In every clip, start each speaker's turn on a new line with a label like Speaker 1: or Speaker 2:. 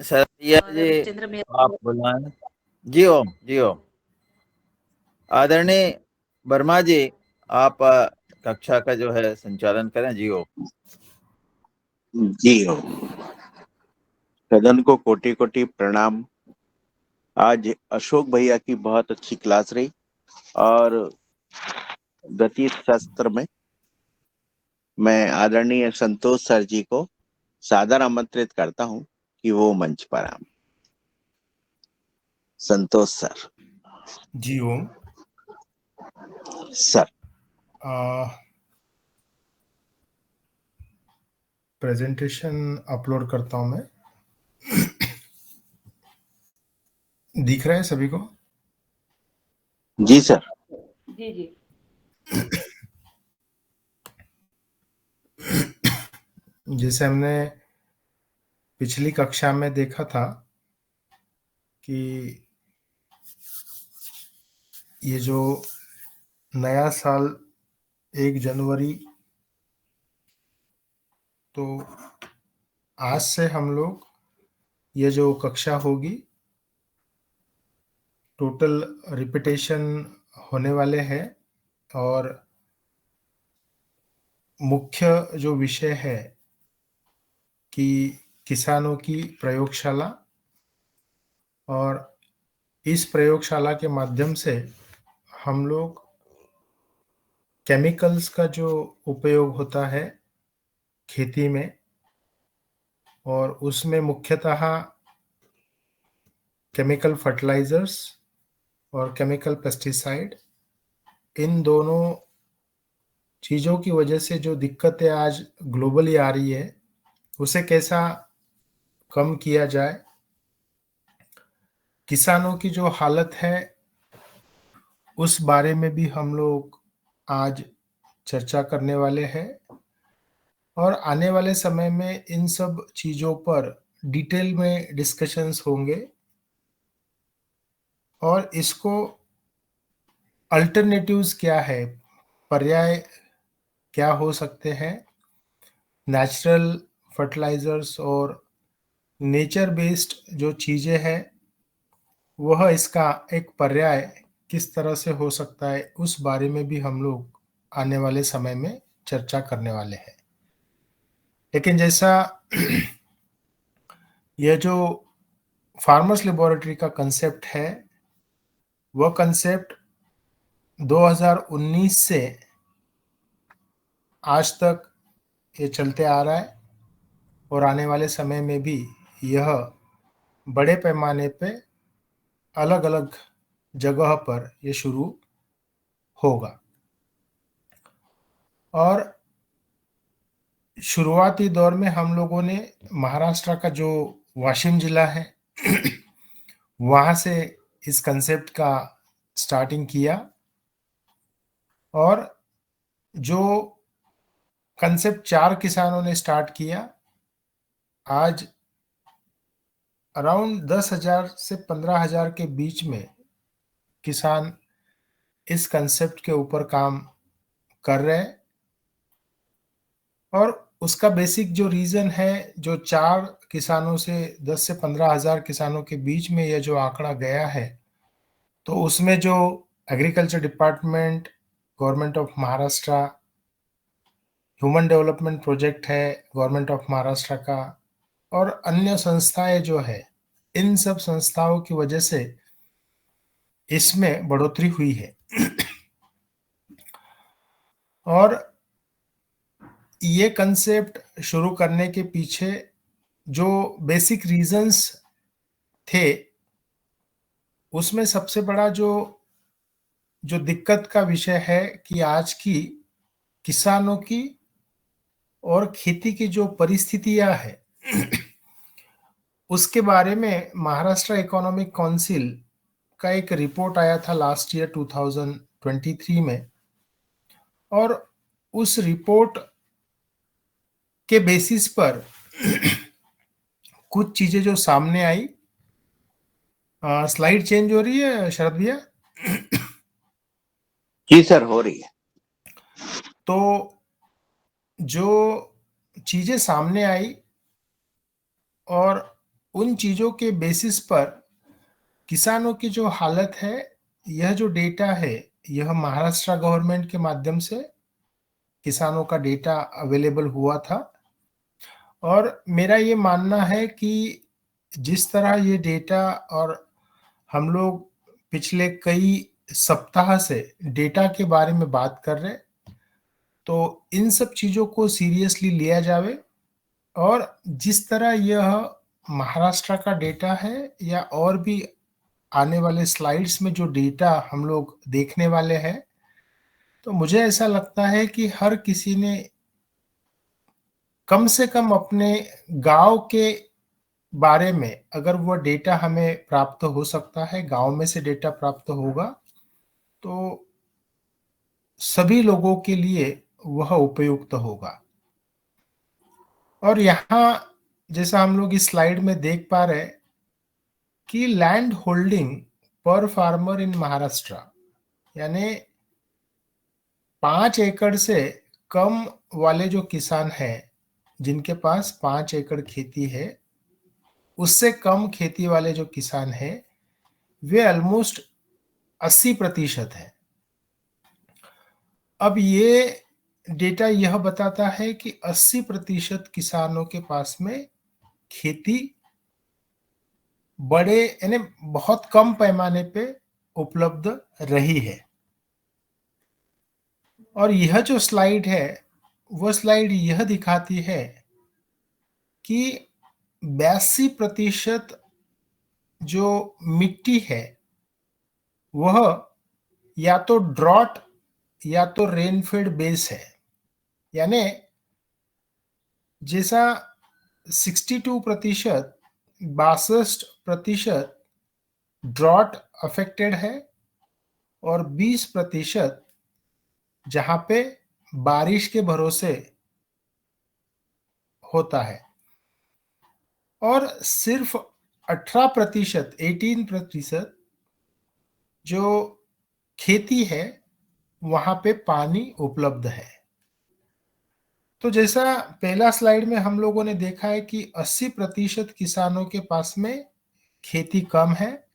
Speaker 1: सरैया
Speaker 2: और
Speaker 1: जी
Speaker 2: रविचंद्र मेहता।
Speaker 1: आप बुलाएं। जी ओम, जी ओम। आदरणीय वर्मा जी, आप कक्षा का जो है संचालन करें। जी ओम।
Speaker 3: जी हो। सदन को कोटि कोटि प्रणाम। आज अशोक भैया की बहुत अच्छी क्लास रही और गति शास्त्र में मैं आदरणीय संतोष सर जी को सादर आमंत्रित करता हूं कि वो मंच पर आए। संतोष सर।
Speaker 4: जी ओम।
Speaker 3: सर
Speaker 4: प्रेजेंटेशन अपलोड करता हूं मैं। दिख रहा है सभी को?
Speaker 3: जी सर।
Speaker 2: जी जी।
Speaker 4: जैसे हमने पिछली कक्षा में देखा था कि ये जो नया साल 1 जनवरी, तो आज से हम लोग ये जो कक्षा होगी टोटल रिपीटेशन होने वाले हैं और मुख्य जो विषय है कि किसानों की प्रयोगशाला, और इस प्रयोगशाला के माध्यम से हम लोग केमिकल्स का जो उपयोग होता है खेती में, और उसमें मुख्यतः केमिकल फर्टिलाइजर्स और केमिकल पेस्टिसाइड, इन दोनों चीज़ों की वजह से जो दिक्कतें आज ग्लोबली आ रही है उसे कैसा कम किया जाए, किसानों की जो हालत है उस बारे में भी हम लोग आज चर्चा करने वाले हैं, और आने वाले समय में इन सब चीज़ों पर डिटेल में डिस्कशंस होंगे और इसको अल्टरनेटिव्स क्या है, पर्याय क्या हो सकते हैं, नेचुरल फर्टिलाइजर्स और नेचर बेस्ड जो चीज़ें हैं वह इसका एक पर्याय किस तरह से हो सकता है, उस बारे में भी हम लोग आने वाले समय में चर्चा करने वाले हैं। लेकिन जैसा यह जो फार्मर्स लेबोरेटरी का कंसेप्ट है, वह कंसेप्ट 2019 से आज तक ये चलते आ रहा है और आने वाले समय में भी यह बड़े पैमाने पे अलग अलग जगह पर ये शुरू होगा। और शुरुआती दौर में हम लोगों ने महाराष्ट्र का जो वाशिम जिला है वहाँ से इस कंसेप्ट का स्टार्टिंग किया, और जो कंसेप्ट 4 किसानों ने स्टार्ट किया, आज अराउंड 10,000 से 15,000 के बीच में किसान इस कंसेप्ट के ऊपर काम कर रहे हैं। और उसका बेसिक जो रीज़न है, जो 4 किसानों से 10 से 15,000 किसानों के बीच में यह जो आंकड़ा गया है, तो उसमें जो agriculture department, government of Maharashtra, human development project है गवर्नमेंट ऑफ महाराष्ट्र का, और अन्य संस्थाएं जो है, इन सब संस्थाओं की वजह से इसमें बढ़ोतरी हुई है। और ये कंसेप्ट शुरू करने के पीछे जो बेसिक रीजंस थे, उसमें सबसे बड़ा जो दिक्कत का विषय है कि आज की किसानों की और खेती की जो परिस्थितियां है उसके बारे में महाराष्ट्र इकोनॉमिक काउंसिल का एक रिपोर्ट आया था लास्ट ईयर 2023 में, और उस रिपोर्ट के बेसिस पर कुछ चीजें जो सामने आई। स्लाइड चेंज हो रही है शरद भैया?
Speaker 3: जी सर, हो रही है।
Speaker 4: तो जो चीजें सामने आई, और उन चीजों के बेसिस पर किसानों की जो हालत है, यह जो डेटा है, यह महाराष्ट्र गवर्नमेंट के माध्यम से किसानों का डेटा अवेलेबल हुआ था। और मेरा ये मानना है कि जिस तरह ये डेटा, और हम लोग पिछले कई सप्ताह से डेटा के बारे में बात कर रहे, तो इन सब चीजों को सीरियसली लिया जावे। और जिस तरह यह महाराष्ट्र का डेटा है, या और भी आने वाले स्लाइड्स में जो डेटा हम लोग देखने वाले हैं, तो मुझे ऐसा लगता है कि हर किसी ने कम से कम अपने गांव के बारे में, अगर वह डेटा हमें प्राप्त हो सकता है, गांव में से डेटा प्राप्त होगा, तो सभी लोगों के लिए वह उपयुक्त होगा। और यहाँ जैसा हम लोग इस स्लाइड में देख पा रहे हैं कि लैंड होल्डिंग पर फार्मर इन महाराष्ट्र, यानी 5 एकड़ से कम वाले जो किसान हैं, जिनके पास 5 एकड़ खेती है, उससे कम खेती वाले जो किसान हैं, वे ऑलमोस्ट 80% है। अब ये डेटा यह बताता है कि 80% किसानों के पास में खेती बड़े, यानी बहुत कम पैमाने पे उपलब्ध रही है। और यह जो स्लाइड है, वह स्लाइड यह दिखाती है कि 82% जो मिट्टी है, वह या तो ड्रॉट या तो रेनफेड बेस है। यानी जैसा 62%, 62% ड्रॉट अफेक्टेड है, और 20% जहां पे बारिश के भरोसे होता है, और सिर्फ 18%, 18% जो खेती है, वहां पे पानी उपलब्ध है। तो जैसा पहला स्लाइड में हम लोगों ने देखा है कि 80% किसानों के पास में खेती कम है,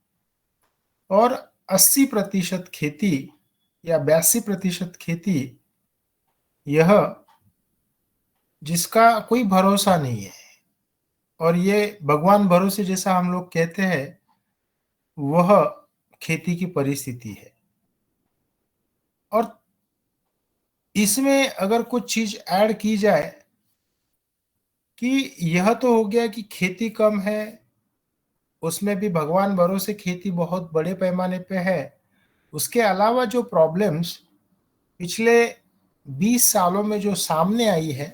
Speaker 4: और 80% खेती या 82% खेती यह जिसका कोई भरोसा नहीं है, और ये भगवान भरोसे जैसा हम लोग कहते हैं, वह खेती की परिस्थिति है। और इसमें अगर कुछ चीज ऐड की जाए कि यह तो हो गया कि खेती कम है, उसमें भी भगवान भरोसे खेती बहुत बड़े पैमाने पे है। उसके अलावा जो प्रॉब्लम्स पिछले 20 सालों में जो सामने आई है,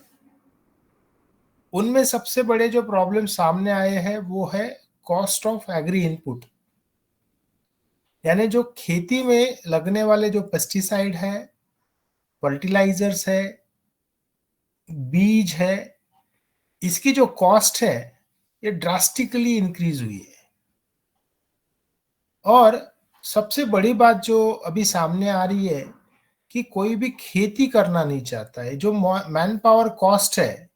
Speaker 4: उनमें सबसे बड़े जो प्रॉब्लम सामने आए हैं, वो है कॉस्ट ऑफ एग्री इनपुट। यानी जो खेती में लगने वाले जो पेस्टिसाइड है, फर्टिलाइजर्स है, बीज है, इसकी जो कॉस्ट है, ये ड्रास्टिकली इंक्रीज हुई है। और सबसे बड़ी बात जो अभी सामने आ रही है कि कोई भी खेती करना नहीं चाहता है। जो मैन पावर कॉस्ट है,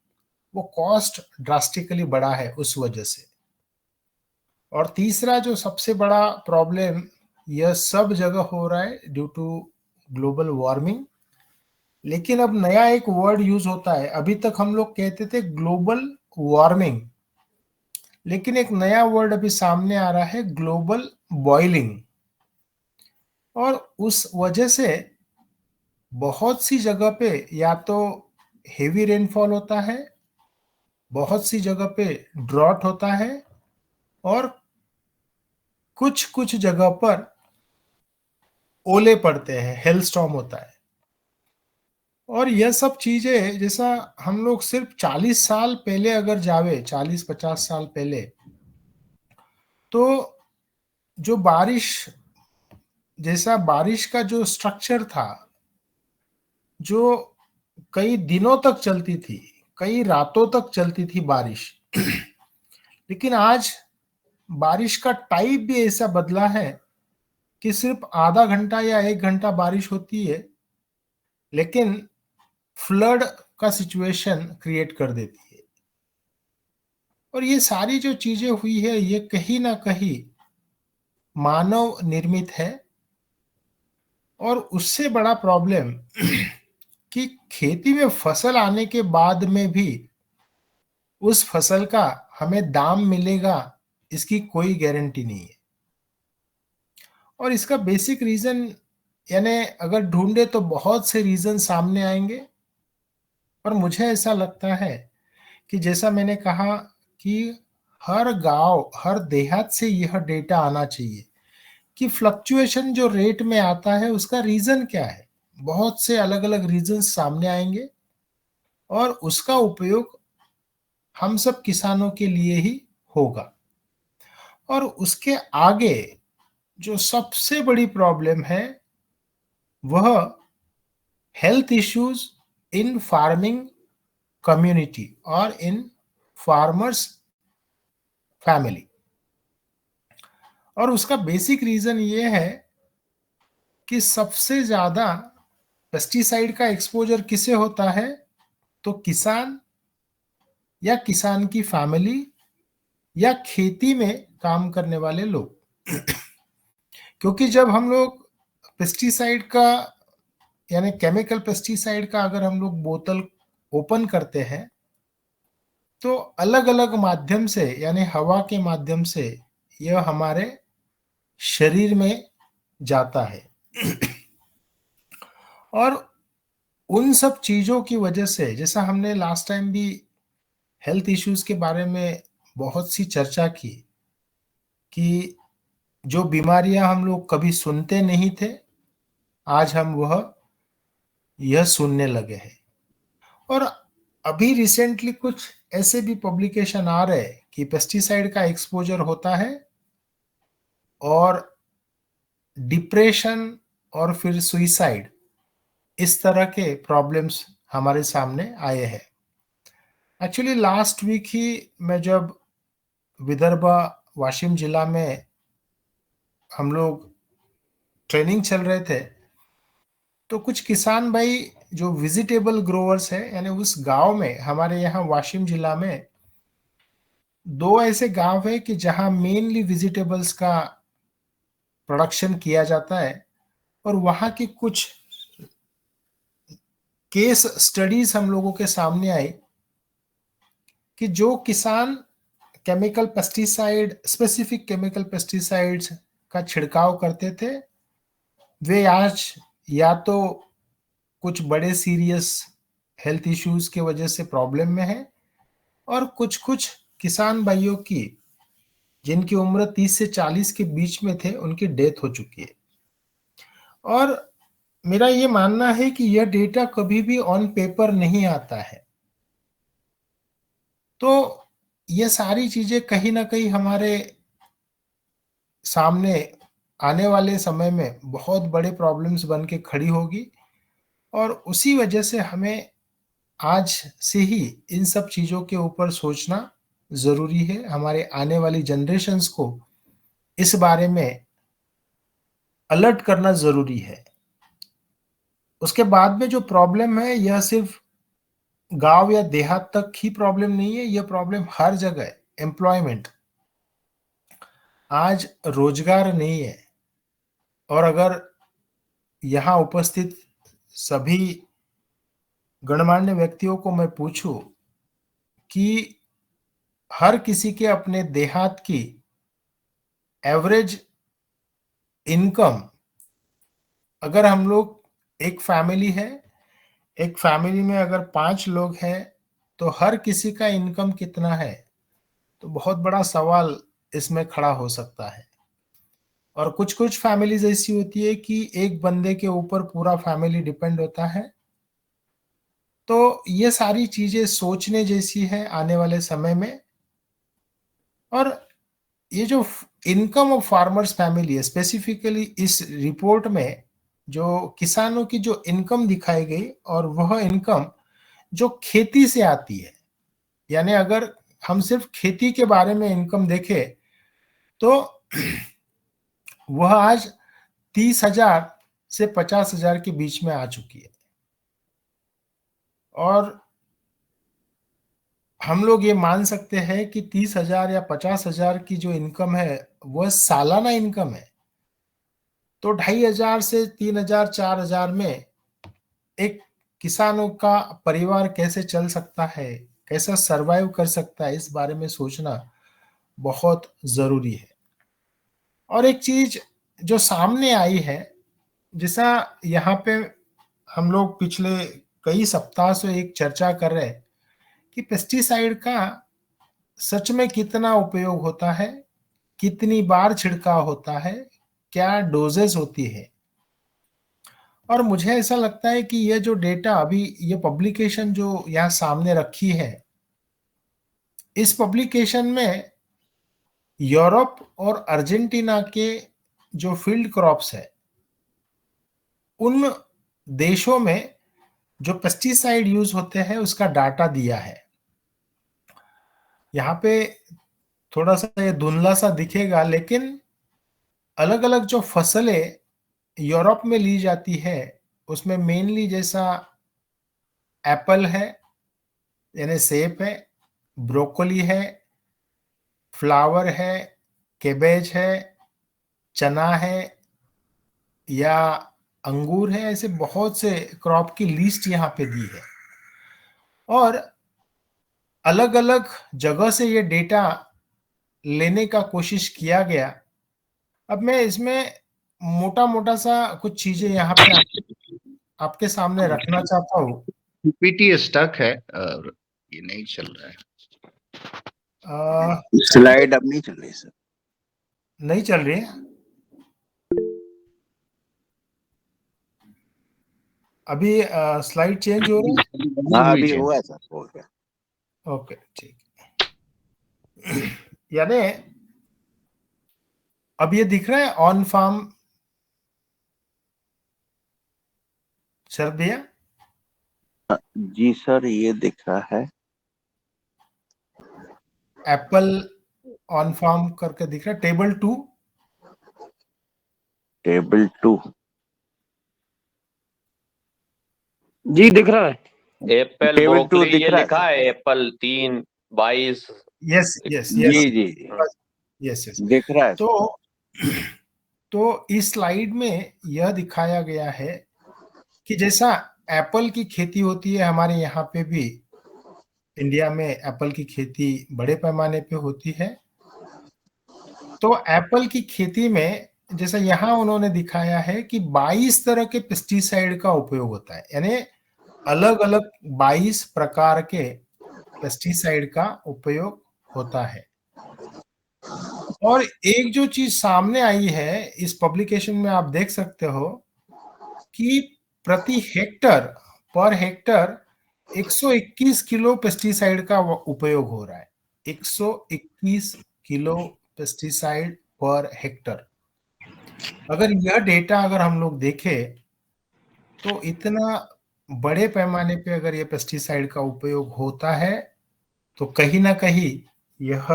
Speaker 4: वो कॉस्ट ड्रास्टिकली बढ़ा है उस वजह से। और तीसरा जो सबसे बड़ा प्रॉब्लम, यह सब जगह हो रहा है ड्यू टू ग्लोबल वार्मिंग। लेकिन अब नया एक वर्ड यूज होता है। अभी तक हम लोग कहते थे ग्लोबल वार्मिंग, लेकिन एक नया वर्ड अभी सामने आ रहा है, ग्लोबल बॉइलिंग। और उस वजह से बहुत सी जगह पे या तो हेवी रेनफॉल होता है, बहुत सी जगह पे ड्रॉट होता है, और कुछ कुछ जगह पर ओले पड़ते हैं, हेलस्टॉर्म होता है। और यह सब चीजें, जैसा हम लोग सिर्फ 40 साल पहले अगर जावे, 40-50 साल पहले, तो जो बारिश, जैसा बारिश का जो स्ट्रक्चर था, जो कई दिनों तक चलती थी, कई रातों तक चलती थी बारिश। लेकिन आज बारिश का टाइप भी ऐसा बदला है कि सिर्फ आधा घंटा या 1 घंटा बारिश होती है, लेकिन फ्लड का सिचुएशन क्रिएट कर देती है। और ये सारी जो चीजें हुई है ये कहीं ना कहीं मानव निर्मित है। और उससे बड़ा प्रॉब्लम कि खेती में फसल आने के बाद में भी उस फसल का हमें दाम मिलेगा, इसकी कोई गारंटी नहीं है। और इसका बेसिक रीजन यानी अगर ढूंढे तो बहुत से रीजन सामने आएंगे, पर मुझे ऐसा लगता है कि जैसा मैंने कहा कि हर गांव हर देहात से यह डेटा आना चाहिए कि फ्लक्चुएशन जो रेट में आता है उसका रीजन क्या है। बहुत से अलग अलग रीजन सामने आएंगे और उसका उपयोग हम सब किसानों के लिए ही होगा। और उसके आगे जो सबसे बड़ी प्रॉब्लम है वह health issues in farming community और इन फार्मर्स फैमिली। और उसका बेसिक रीजन ये है कि सबसे ज्यादा पेस्टिसाइड का एक्सपोजर किसे होता है, तो किसान या किसान की फैमिली या खेती में काम करने वाले लोग। क्योंकि जब हम लोग पेस्टिसाइड का यानी केमिकल पेस्टिसाइड का अगर हम लोग बोतल ओपन करते हैं तो अलग अलग माध्यम से यानी हवा के माध्यम से यह हमारे शरीर में जाता है। और उन सब चीजों की वजह से जैसा हमने लास्ट टाइम भी हेल्थ इश्यूज के बारे में बहुत सी चर्चा की कि जो बीमारियां हम लोग कभी सुनते नहीं थे आज हम वह यह सुनने लगे हैं। और अभी रिसेंटली कुछ ऐसे भी पब्लिकेशन आ रहे हैं कि पेस्टिसाइड का एक्सपोजर होता है और डिप्रेशन और फिर सुइसाइड इस तरह के प्रॉब्लम्स हमारे सामने आए हैं। एक्चुअली लास्ट वीक ही मैं जब विदर्भा वाशिम जिला में हम लोग ट्रेनिंग चल रहे थे तो कुछ किसान भाई जो वेजिटेबल ग्रोवर्स है यानी उस गांव में हमारे यहाँ वाशिम जिला में दो ऐसे गांव है कि जहां मेनली वेजिटेबल्स का प्रोडक्शन किया जाता है। और वहां की कुछ केस स्टडीज हम लोगों के सामने आई कि जो किसान chemical pesticide specific chemical pesticides का छिड़काव करते थे वे आज या तो कुछ बड़े सीरियस हेल्थ इश्यूज के वजह से प्रॉब्लम में है और कुछ कुछ किसान भाइयों की जिनकी उम्र 30 से 40 के बीच में थे उनकी डेथ हो चुकी है। और मेरा ये मानना है कि यह डेटा कभी भी ऑन पेपर नहीं आता है। तो ये सारी चीजें कहीं ना कहीं हमारे सामने आने वाले समय में बहुत बड़े प्रॉब्लम्स बन के खड़ी होगी। और उसी वजह से हमें आज से ही इन सब चीजों के ऊपर सोचना जरूरी है। हमारे आने वाली जनरेशन्स को इस बारे में अलर्ट करना जरूरी है। उसके बाद में जो प्रॉब्लम है यह सिर्फ गांव या देहात तक ही प्रॉब्लम नहीं है, यह प्रॉब्लम हर जगह है। एम्प्लॉयमेंट, आज रोजगार नहीं है। और अगर यहाँ उपस्थित सभी गणमान्य व्यक्तियों को मैं पूछूं कि हर किसी के अपने देहात की एवरेज इनकम, अगर हम लोग एक फैमिली है, एक फैमिली में अगर 5 लोग हैं तो हर किसी का इनकम कितना है, तो बहुत बड़ा सवाल इसमें खड़ा हो सकता है। और कुछ कुछ फैमिलीज ऐसी होती है कि एक बंदे के ऊपर पूरा फैमिली डिपेंड होता है। तो ये सारी चीजें सोचने जैसी है आने वाले समय में। और ये जो इनकम ऑफ फार्मर्स फैमिली है, स्पेसिफिकली इस रिपोर्ट में जो किसानों की जो इनकम दिखाई गई और वह इनकम जो खेती से आती है, यानी अगर हम सिर्फ खेती के बारे में इनकम देखें तो वह आज 30,000 से 50,000 के बीच में आ चुकी है। और हम लोग ये मान सकते हैं कि 30,000 या 50,000 की जो इनकम है वह सालाना इनकम है। तो 2,500 से 3,000 4,000 में एक किसानों का परिवार कैसे चल सकता है, कैसा सरवाइव कर सकता है, इस बारे में सोचना बहुत जरूरी है। और एक चीज जो सामने आई है, जैसा यहाँ पे हम लोग पिछले कई सप्ताह से एक चर्चा कर रहे हैं कि पेस्टिसाइड का सच में कितना उपयोग होता है, कितनी बार छिड़काव होता है, क्या डोजेस होती है। और मुझे ऐसा लगता है कि ये जो डेटा अभी ये पब्लिकेशन जो यहाँ सामने रखी है, इस पब्लिकेशन में यूरोप और अर्जेंटीना के जो फील्ड क्रॉप्स है उन देशों में जो पेस्टिसाइड यूज होते हैं उसका डाटा दिया है। यहाँ पे थोड़ा सा ये धुंधला सा दिखेगा, लेकिन अलग अलग जो फसलें यूरोप में ली जाती है उसमें मेनली जैसा एप्पल है यानी सेब है, ब्रोकोली है, फ्लावर है, केबेज है, चना है या अंगूर है, ऐसे बहुत से क्रॉप की लिस्ट यहाँ पे दी है। और अलग अलग जगह से ये डेटा लेने का कोशिश किया गया। अब मैं इसमें मोटा मोटा सा कुछ चीजें यहाँ पे आपके सामने रखना चाहता हूँ।
Speaker 2: पीपीटी स्टक है और ये नहीं चल रहा है।
Speaker 3: स्लाइड अब नहीं चल रही सर।
Speaker 4: नहीं चल रही है अभी। स्लाइड चेंज हो रही है।
Speaker 3: हाँ अभी हुआ सर, हो गया।
Speaker 4: ओके ठीक। यानी अब ये दिख रहा है ऑन फार्म सर भैया?
Speaker 3: जी सर ये दिख रहा है।
Speaker 4: एप्पल ऑन फार्म करके दिख रहा है, टेबल 2।
Speaker 3: टेबल 2
Speaker 5: जी दिख रहा है।
Speaker 6: एप्पल
Speaker 3: टेबल 2
Speaker 6: ब्रोकली
Speaker 3: दिख
Speaker 6: ये
Speaker 3: रहा
Speaker 6: लिखा
Speaker 3: है
Speaker 6: है, एप्पल 3/22।
Speaker 4: यस यस
Speaker 3: जी
Speaker 4: यस
Speaker 3: जी
Speaker 4: यस यस
Speaker 3: दिख रहा है।
Speaker 4: तो इस स्लाइड में यह दिखाया गया है कि जैसा एप्पल की खेती होती है हमारे यहाँ पे भी इंडिया में एप्पल की खेती बड़े पैमाने पे होती है। तो एप्पल की खेती में जैसा यहाँ उन्होंने दिखाया है कि 22 तरह के पेस्टिसाइड का उपयोग होता है, यानी अलग अलग 22 प्रकार के पेस्टिसाइड का उपयोग होता है। और एक जो चीज सामने आई है इस पब्लिकेशन में आप देख सकते हो कि प्रति Hector per hectare 121 kilo pesticide का उपयोग हो रहा है। 121 किलो पेस्टिसाइड पर हेक्टर। अगर यह डेटा अगर हम लोग देखें तो इतना बड़े पैमाने पे अगर ये पेस्टिसाइड का उपयोग होता है तो कहीं ना कहीं यह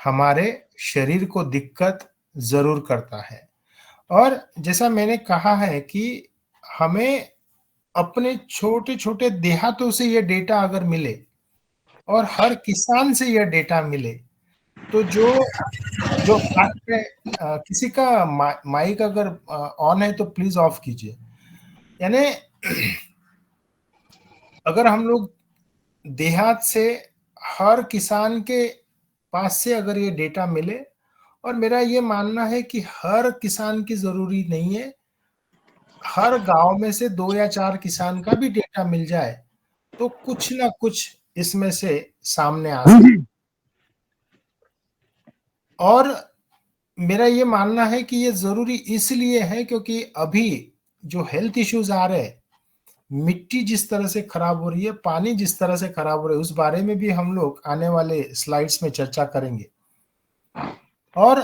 Speaker 4: हमारे शरीर को दिक्कत जरूर करता है। और जैसा मैंने कहा है कि हमें अपने छोटे छोटे देहातों से यह डेटा अगर मिले और हर किसान से यह डेटा मिले तो जो किसी का माइक अगर ऑन है तो प्लीज ऑफ कीजिए। यानी अगर हम लोग देहात से हर किसान के पास से अगर ये डेटा मिले, और मेरा ये मानना है कि हर किसान की जरूरी नहीं है, हर गांव में से 2 या 4 किसान का भी डेटा मिल जाए तो कुछ ना कुछ इसमें से सामने आ सकता। और मेरा ये मानना है कि ये जरूरी इसलिए है क्योंकि अभी जो हेल्थ इश्यूज आ रहे हैं, मिट्टी जिस तरह से खराब हो रही है, पानी जिस तरह से खराब हो रहा है, उस बारे में भी हम लोग आने वाले स्लाइड्स में चर्चा करेंगे। और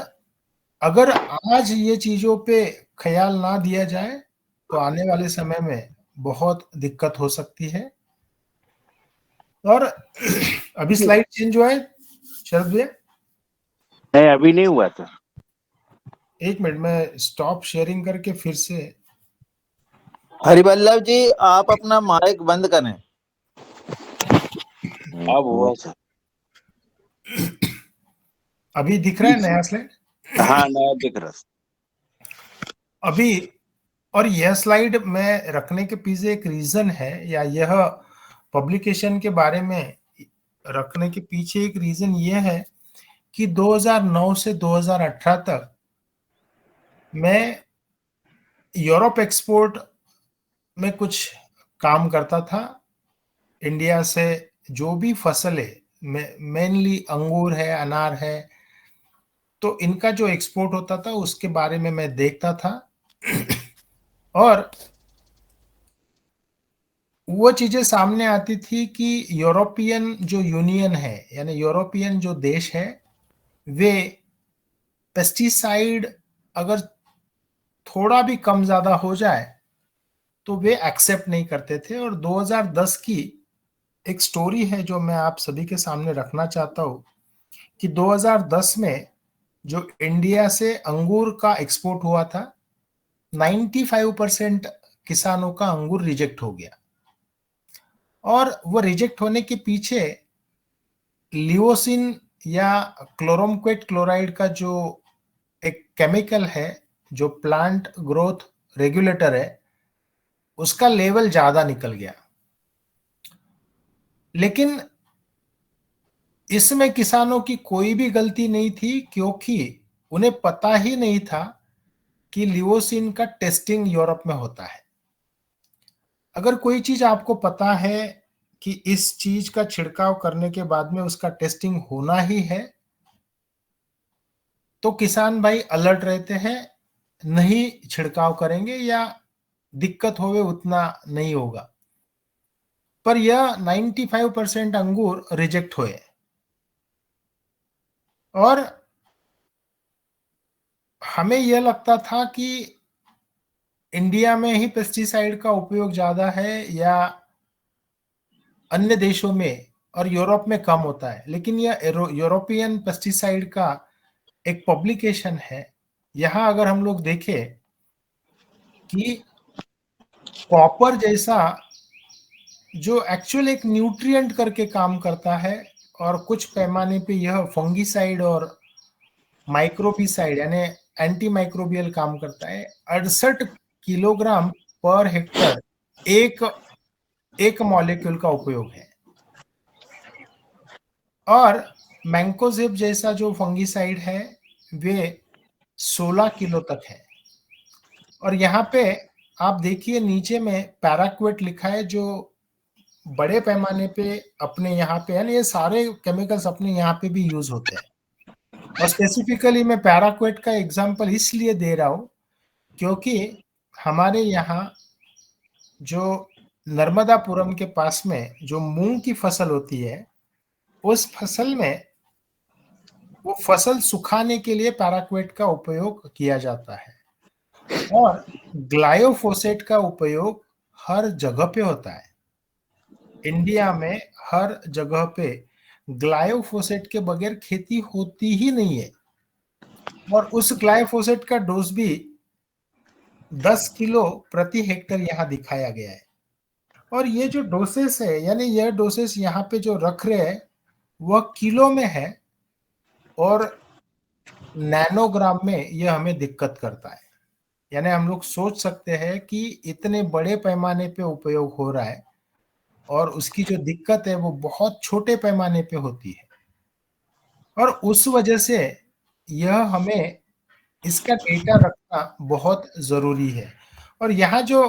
Speaker 4: अगर आज ये चीजों पे ख्याल ना दिया जाए तो आने वाले समय में बहुत दिक्कत हो सकती है। और अभी स्लाइड चेंज हुआ है शरद भैया?
Speaker 3: नहीं अभी नहीं हुआ था।
Speaker 4: एक मिनट में स्टॉप शेयरिंग करके फिर से।
Speaker 1: हरिवल्लभ जी आप अपना माइक बंद करें।
Speaker 3: अब हुआ सर।
Speaker 4: अभी दिख रहा है नया स्लाइड?
Speaker 3: हाँ, नया दिख रहा है।
Speaker 4: अभी, और यह स्लाइड में रखने के पीछे एक रीजन है, या यह पब्लिकेशन के बारे में रखने के पीछे एक रीजन यह है कि 2009 से 2018 तक मैं यूरोप एक्सपोर्ट में कुछ काम करता था। इंडिया से जो भी फसलें, मेनली अंगूर है, अनार है, तो इनका जो एक्सपोर्ट होता था उसके बारे में मैं देखता था। और वो चीजें सामने आती थी कि यूरोपियन जो यूनियन है, यानी यूरोपियन जो देश है, वे पेस्टिसाइड अगर थोड़ा भी कम ज्यादा हो जाए तो वे एक्सेप्ट नहीं करते थे। और 2010 की एक स्टोरी है जो मैं आप सभी के सामने रखना चाहता हूं कि 2010 में जो इंडिया से अंगूर का एक्सपोर्ट हुआ था, 95% किसानों का अंगूर रिजेक्ट हो गया। और वो रिजेक्ट होने के पीछे लिओसिन या क्लोरोमक्वेट क्लोराइड का जो एक केमिकल है, जो प्लांट ग्रोथ रेगुलेटर है, उसका लेवल ज्यादा निकल गया। लेकिन इसमें किसानों की कोई भी गलती नहीं थी, क्योंकि उन्हें पता ही नहीं था कि लिओसिन का टेस्टिंग यूरोप में होता है। अगर कोई चीज आपको पता है कि इस चीज का छिड़काव करने के बाद में उसका टेस्टिंग होना ही है, तो किसान भाई अलर्ट रहते हैं, नहीं छिड़काव करेंगे या दिक्कत होवे उतना नहीं होगा। पर यह 95% अंगूर रिजेक्ट हुए। और हमें यह लगता था कि इंडिया में ही पेस्टिसाइड का उपयोग ज्यादा है या अन्य देशों में, और यूरोप में कम होता है। लेकिन यह यूरोपियन पेस्टिसाइड का एक पब्लिकेशन है। यहां अगर हम लोग देखें कि कॉपर जैसा जो एक्चुअल एक न्यूट्रिएंट करके काम करता है, और कुछ पैमाने पे यह फंगीसाइड और माइक्रोबिसाइड यानी एंटी माइक्रोबियल काम करता है, 68 किलोग्राम पर हेक्टर एक एक मॉलिक्यूल का उपयोग है। और मैंकोजेब जैसा जो फंगीसाइड है वे 16 किलो तक है। और यहाँ पे आप देखिए नीचे में पैराक्वेट लिखा है, जो बड़े पैमाने पे अपने यहाँ पे, यानी ये सारे केमिकल्स अपने यहाँ पे भी यूज होते हैं। और स्पेसिफिकली मैं पैराक्वेट का एग्जांपल इसलिए दे रहा हूँ क्योंकि हमारे यहाँ जो नर्मदापुरम के पास में जो मूंग की फसल होती है, उस फसल में वो फसल सुखाने के लिए पैराक्वेट का उपयोग किया जाता है। और ग्लायोफोसेट का उपयोग हर जगह पे होता है। इंडिया में हर जगह पे ग्लायोफोसेट के बगैर खेती होती ही नहीं है। और उस ग्लायोफोसेट का डोज भी 10 किलो प्रति हेक्टर यहाँ दिखाया गया है। और ये जो डोसेस है, यानी यह डोसेस यहाँ पे जो रख रहे हैं वह किलो में है, और नैनोग्राम में यह हमें दिक्कत करता है। यानी हम लोग सोच सकते हैं कि इतने बड़े पैमाने पे उपयोग हो रहा है, और उसकी जो दिक्कत है वो बहुत छोटे पैमाने पे होती है। और उस वजह से यह हमें इसका डेटा रखना बहुत जरूरी है। और यहाँ जो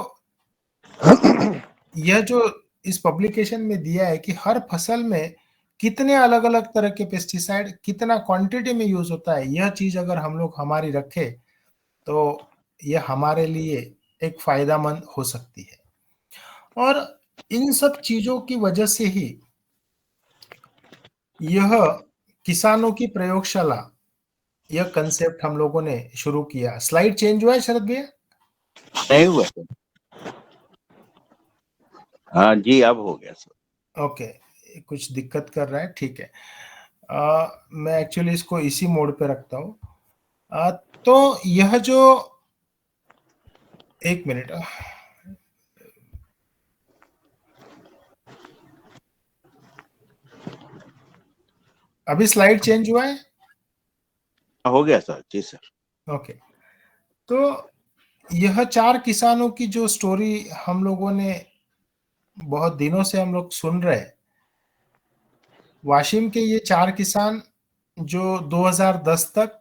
Speaker 4: यह जो इस पब्लिकेशन में दिया है कि हर फसल में कितने अलग अलग तरह के पेस्टिसाइड कितना क्वांटिटी में यूज होता है, यह चीज अगर हम लोग हमारी रखें तो यह हमारे लिए एक फायदामंद हो सकती है। और इन सब चीजों की वजह से ही यह किसानों की प्रयोगशाला, यह कंसेप्ट हम लोगों ने शुरू किया। स्लाइड चेंज हुआ है शरद भैया?
Speaker 3: नहीं हुआ सर। हाँ जी, अब हो गया सर।
Speaker 4: ओके, कुछ दिक्कत कर रहा है, ठीक है। मैं एक्चुअली इसको इसी मोड पे रखता हूँ। तो यह जो, एक मिनट, अभी स्लाइड चेंज हुआ है?
Speaker 3: हो गया सर। जी सर।
Speaker 4: ओके, तो यह 4 किसानों की जो स्टोरी हम लोगों ने बहुत दिनों से हम लोग सुन रहे हैं। वाशिम के ये 4 किसान जो 2010 तक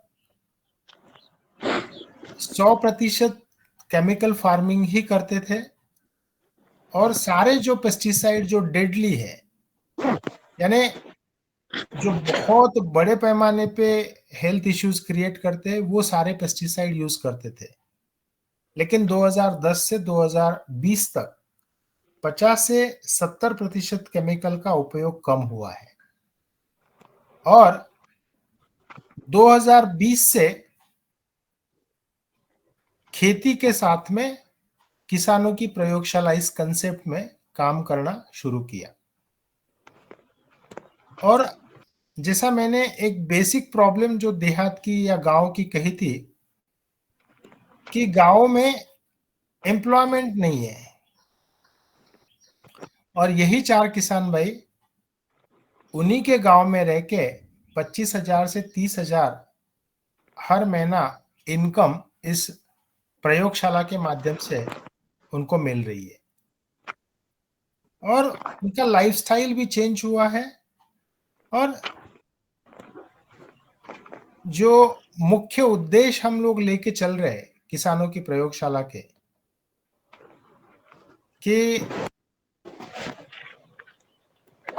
Speaker 4: 100% केमिकल फार्मिंग ही करते थे, और सारे जो पेस्टिसाइड जो डेडली है, यानी जो बहुत बड़े पैमाने पे हेल्थ इश्यूज क्रिएट करते हैं, वो सारे पेस्टिसाइड यूज करते थे। लेकिन 2010 से 2020 तक 50 से 70% केमिकल का उपयोग कम हुआ है, और 2020 से खेती के साथ में किसानों की प्रयोगशाला इस कंसेप्ट में काम करना शुरू किया। और जैसा मैंने एक बेसिक प्रॉब्लम जो देहात की या गांव की कही थी, कि गांव में एम्प्लॉयमेंट नहीं है, और यही 4 किसान भाई उन्हीं के गांव में रह के 25,000 से 30,000 हर महीना इनकम इस प्रयोगशाला के माध्यम से उनको मिल रही है, और उनका लाइफस्टाइल भी चेंज हुआ है। और जो मुख्य उद्देश्य हम लोग लेके चल रहे हैं किसानों की प्रयोगशाला के, कि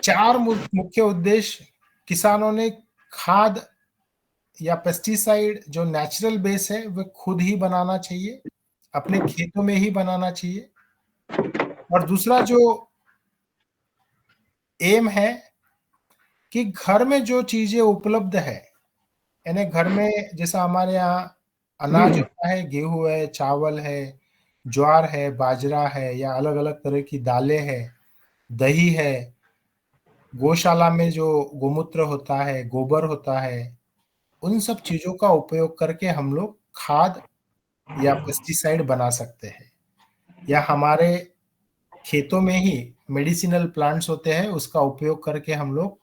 Speaker 4: 4 मुख्य उद्देश्य किसानों ने खाद या पेस्टिसाइड जो नेचुरल बेस है वह खुद ही बनाना चाहिए, अपने खेतों में ही बनाना चाहिए। और दूसरा जो एम है कि घर में जो चीजें उपलब्ध है, यानी घर में जैसा हमारे यहाँ अनाज होता है, गेहूं है, चावल है, ज्वार है, बाजरा है, या अलग अलग तरह की दालें है, दही है, गौशाला में जो गोमूत्र होता है, गोबर होता है, उन सब चीजों का उपयोग करके हम लोग खाद या पेस्टिसाइड बना सकते हैं। या हमारे खेतों में ही मेडिसिनल प्लांट्स होते हैं, उसका उपयोग करके हम लोग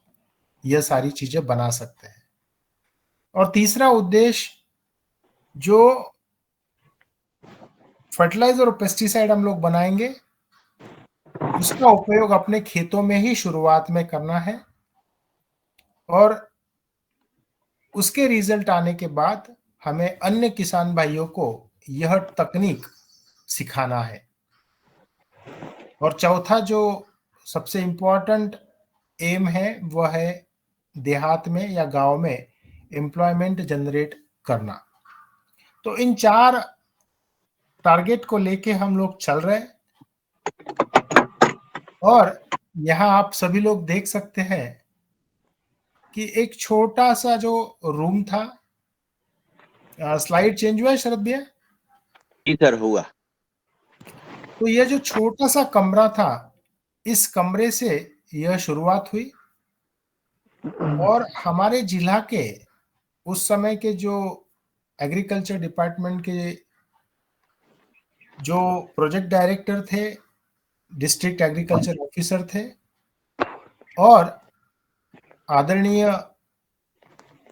Speaker 4: यह सारी चीजें बना सकते हैं। और तीसरा उद्देश्य जो फर्टिलाइजर और पेस्टिसाइड हम लोग बनाएंगे, उसका उपयोग अपने खेतों में ही शुरुआत में करना है, और उसके रिजल्ट आने के बाद हमें अन्य किसान भाइयों को यह तकनीक सिखाना है। और चौथा जो सबसे इम्पोर्टेंट एम है वह है देहात में या गांव में एम्प्लॉयमेंट जनरेट करना। तो इन 4 टारगेट को लेके हम लोग चल रहे हैं, और यहाँ आप सभी लोग देख सकते हैं कि एक छोटा सा जो रूम था, स्लाइड चेंज हुआ है शरद भैया?
Speaker 3: जी सर, हुआ।
Speaker 4: तो यह जो छोटा सा कमरा था, इस कमरे से यह शुरुआत हुई, और हमारे जिला के उस समय के जो एग्रीकल्चर डिपार्टमेंट के जो प्रोजेक्ट डायरेक्टर थे, डिस्ट्रिक्ट एग्रीकल्चर ऑफिसर थे, और आदरणीय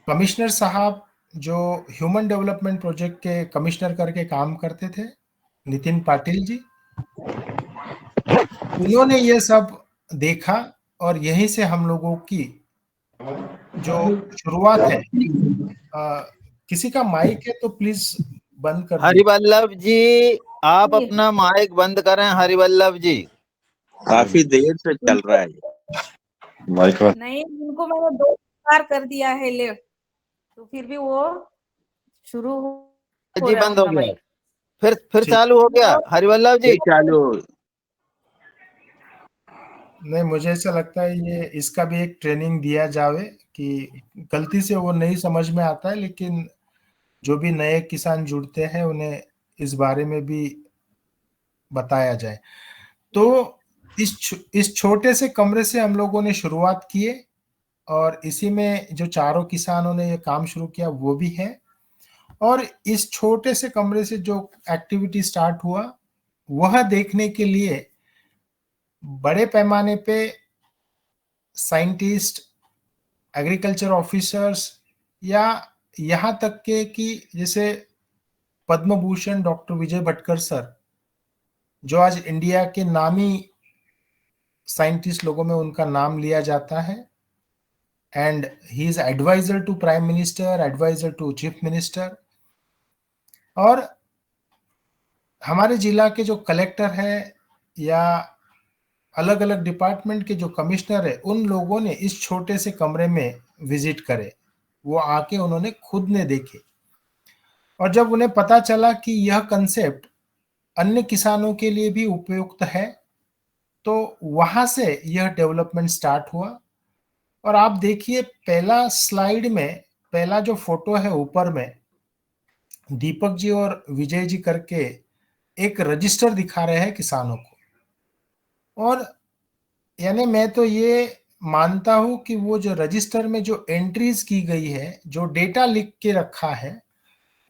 Speaker 4: कमिश्नर साहब जो ह्यूमन डेवलपमेंट प्रोजेक्ट के कमिश्नर करके काम करते थे, नितिन पाटिल जी, उन्होंने ये सब देखा, और यहीं से हम लोगों की जो शुरुआत है। किसी का माइक है तो प्लीज बंद कर दीजिए।
Speaker 1: हरिवल्लभ जी, आप अपना माइक बंद करें। हरिवल्लभ जी,
Speaker 3: काफी देर से चल रहा है।
Speaker 7: नहीं, उनको मैंने 2 बार कर दिया है लेफ्ट, तो फिर भी वो शुरू हो
Speaker 1: जी
Speaker 7: रहा
Speaker 1: बंद हो
Speaker 7: उनका
Speaker 1: गया,
Speaker 7: माइक।
Speaker 1: फिर चालू हो गया। हरिवल्लभ जी,
Speaker 3: चालू।
Speaker 4: नहीं, मुझे ऐसा लगता है ये इसका भी एक ट्रेनिंग दिया जावे, कि गलती से वो नहीं समझ में आता है, लेकिन जो भी नए किसान जुड़ते हैं उन्हें इस बारे में भी बताया जाए। तो इस छोटे से कमरे से हम लोगों ने शुरुआत किए, और इसी में जो 4 किसानों ने ये काम शुरू किया वो भी है। और इस छोटे से कमरे से जो एक्टिविटी स्टार्ट हुआ, वह देखने के लिए बड़े पैमाने पे साइंटिस्ट, एग्रीकल्चर ऑफिसर्स या यहाँ तक के कि जैसे पद्म भूषण डॉक्टर विजय भटकर सर, जो आज इंडिया के नामी साइंटिस्ट लोगों में उनका नाम लिया जाता है, and he is adviser to prime minister, adviser to chief minister. और हमारे जिला के जो कलेक्टर है या अलग अलग डिपार्टमेंट के जो कमिश्नर है, उन लोगों ने इस छोटे से कमरे में विजिट करे, वो आके उन्होंने खुद ने देखे। और जब उन्हें पता चला कि यह कंसेप्ट अन्य किसानों के लिए भी उपयुक्त है, तो वहां से यह डेवलपमेंट स्टार्ट हुआ। और आप देखिए पहला स्लाइड में पहला जो फोटो है ऊपर में, दीपक जी और विजय जी करके एक रजिस्टर दिखा रहे हैं किसानों को। और यानी मैं तो ये मानता हूं कि वो जो रजिस्टर में जो एंट्रीज की गई है, जो डेटा लिख के रखा है,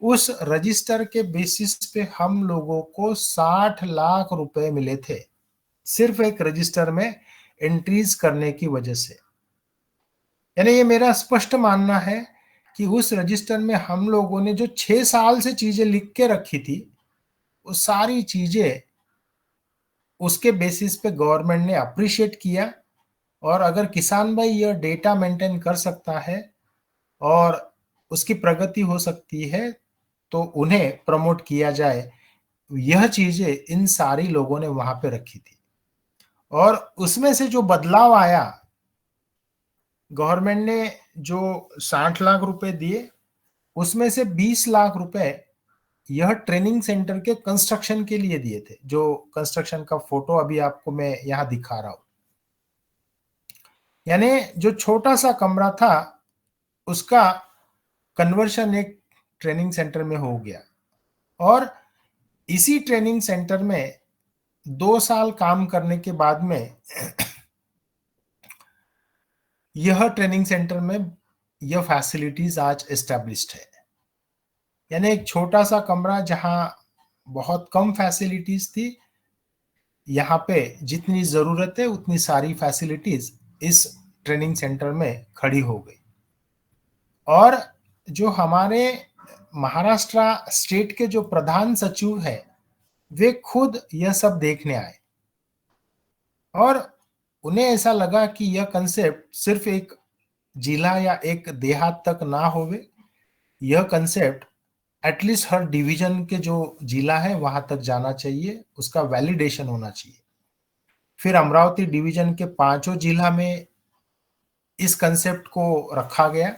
Speaker 4: उस रजिस्टर के बेसिस पे हम लोगों को 60 लाख रुपए मिले थे, सिर्फ एक रजिस्टर में एंट्रीज करने की वजह से। यानी ये मेरा स्पष्ट मानना है कि उस रजिस्टर में हम लोगों ने जो 6 साल से चीजें लिख के रखी थी, वो सारी चीजें उसके बेसिस पे गवर्नमेंट ने अप्रिशिएट किया। और अगर किसान भाई यह डेटा मेंटेन कर सकता है और उसकी प्रगति हो सकती है, तो उन्हें प्रमोट किया जाए। यह चीजें इन सारी लोगों ने वहां पे रखी थी। और उसमें से जो बदलाव आया, गवर्नमेंट ने जो 60 लाख रुपए दिए, उसमें से 20 लाख रुपए यह ट्रेनिंग सेंटर के कंस्ट्रक्शन के लिए दिए थे, जो कंस्ट्रक्शन का फोटो अभी आपको मैं यहां दिखा रहा हूं। यानी जो छोटा सा कमरा था उसका कन्वर्शन एक ट्रेनिंग सेंटर में हो गया। और इसी ट्रेनिंग सेंटर में 2 साल काम करने के बाद में यह ट्रेनिंग सेंटर में यह फैसिलिटीज आज एस्टेब्लिश्ड है। यानी एक छोटा सा कमरा जहां बहुत कम फैसिलिटीज थी, यहाँ पे जितनी जरूरत है उतनी सारी फैसिलिटीज इस ट्रेनिंग सेंटर में खड़ी हो गई। और जो हमारे महाराष्ट्र स्टेट के जो प्रधान सचिव है, वे खुद यह सब देखने आए और उन्हें ऐसा लगा कि यह कंसेप्ट सिर्फ एक जिला या एक देहात तक ना होवे, यह कंसेप्ट एटलीस्ट हर डिवीजन के जो जिला है वहां तक जाना चाहिए, उसका वैलिडेशन होना चाहिए। फिर अमरावती डिवीजन के 5 जिला में इस कंसेप्ट को रखा गया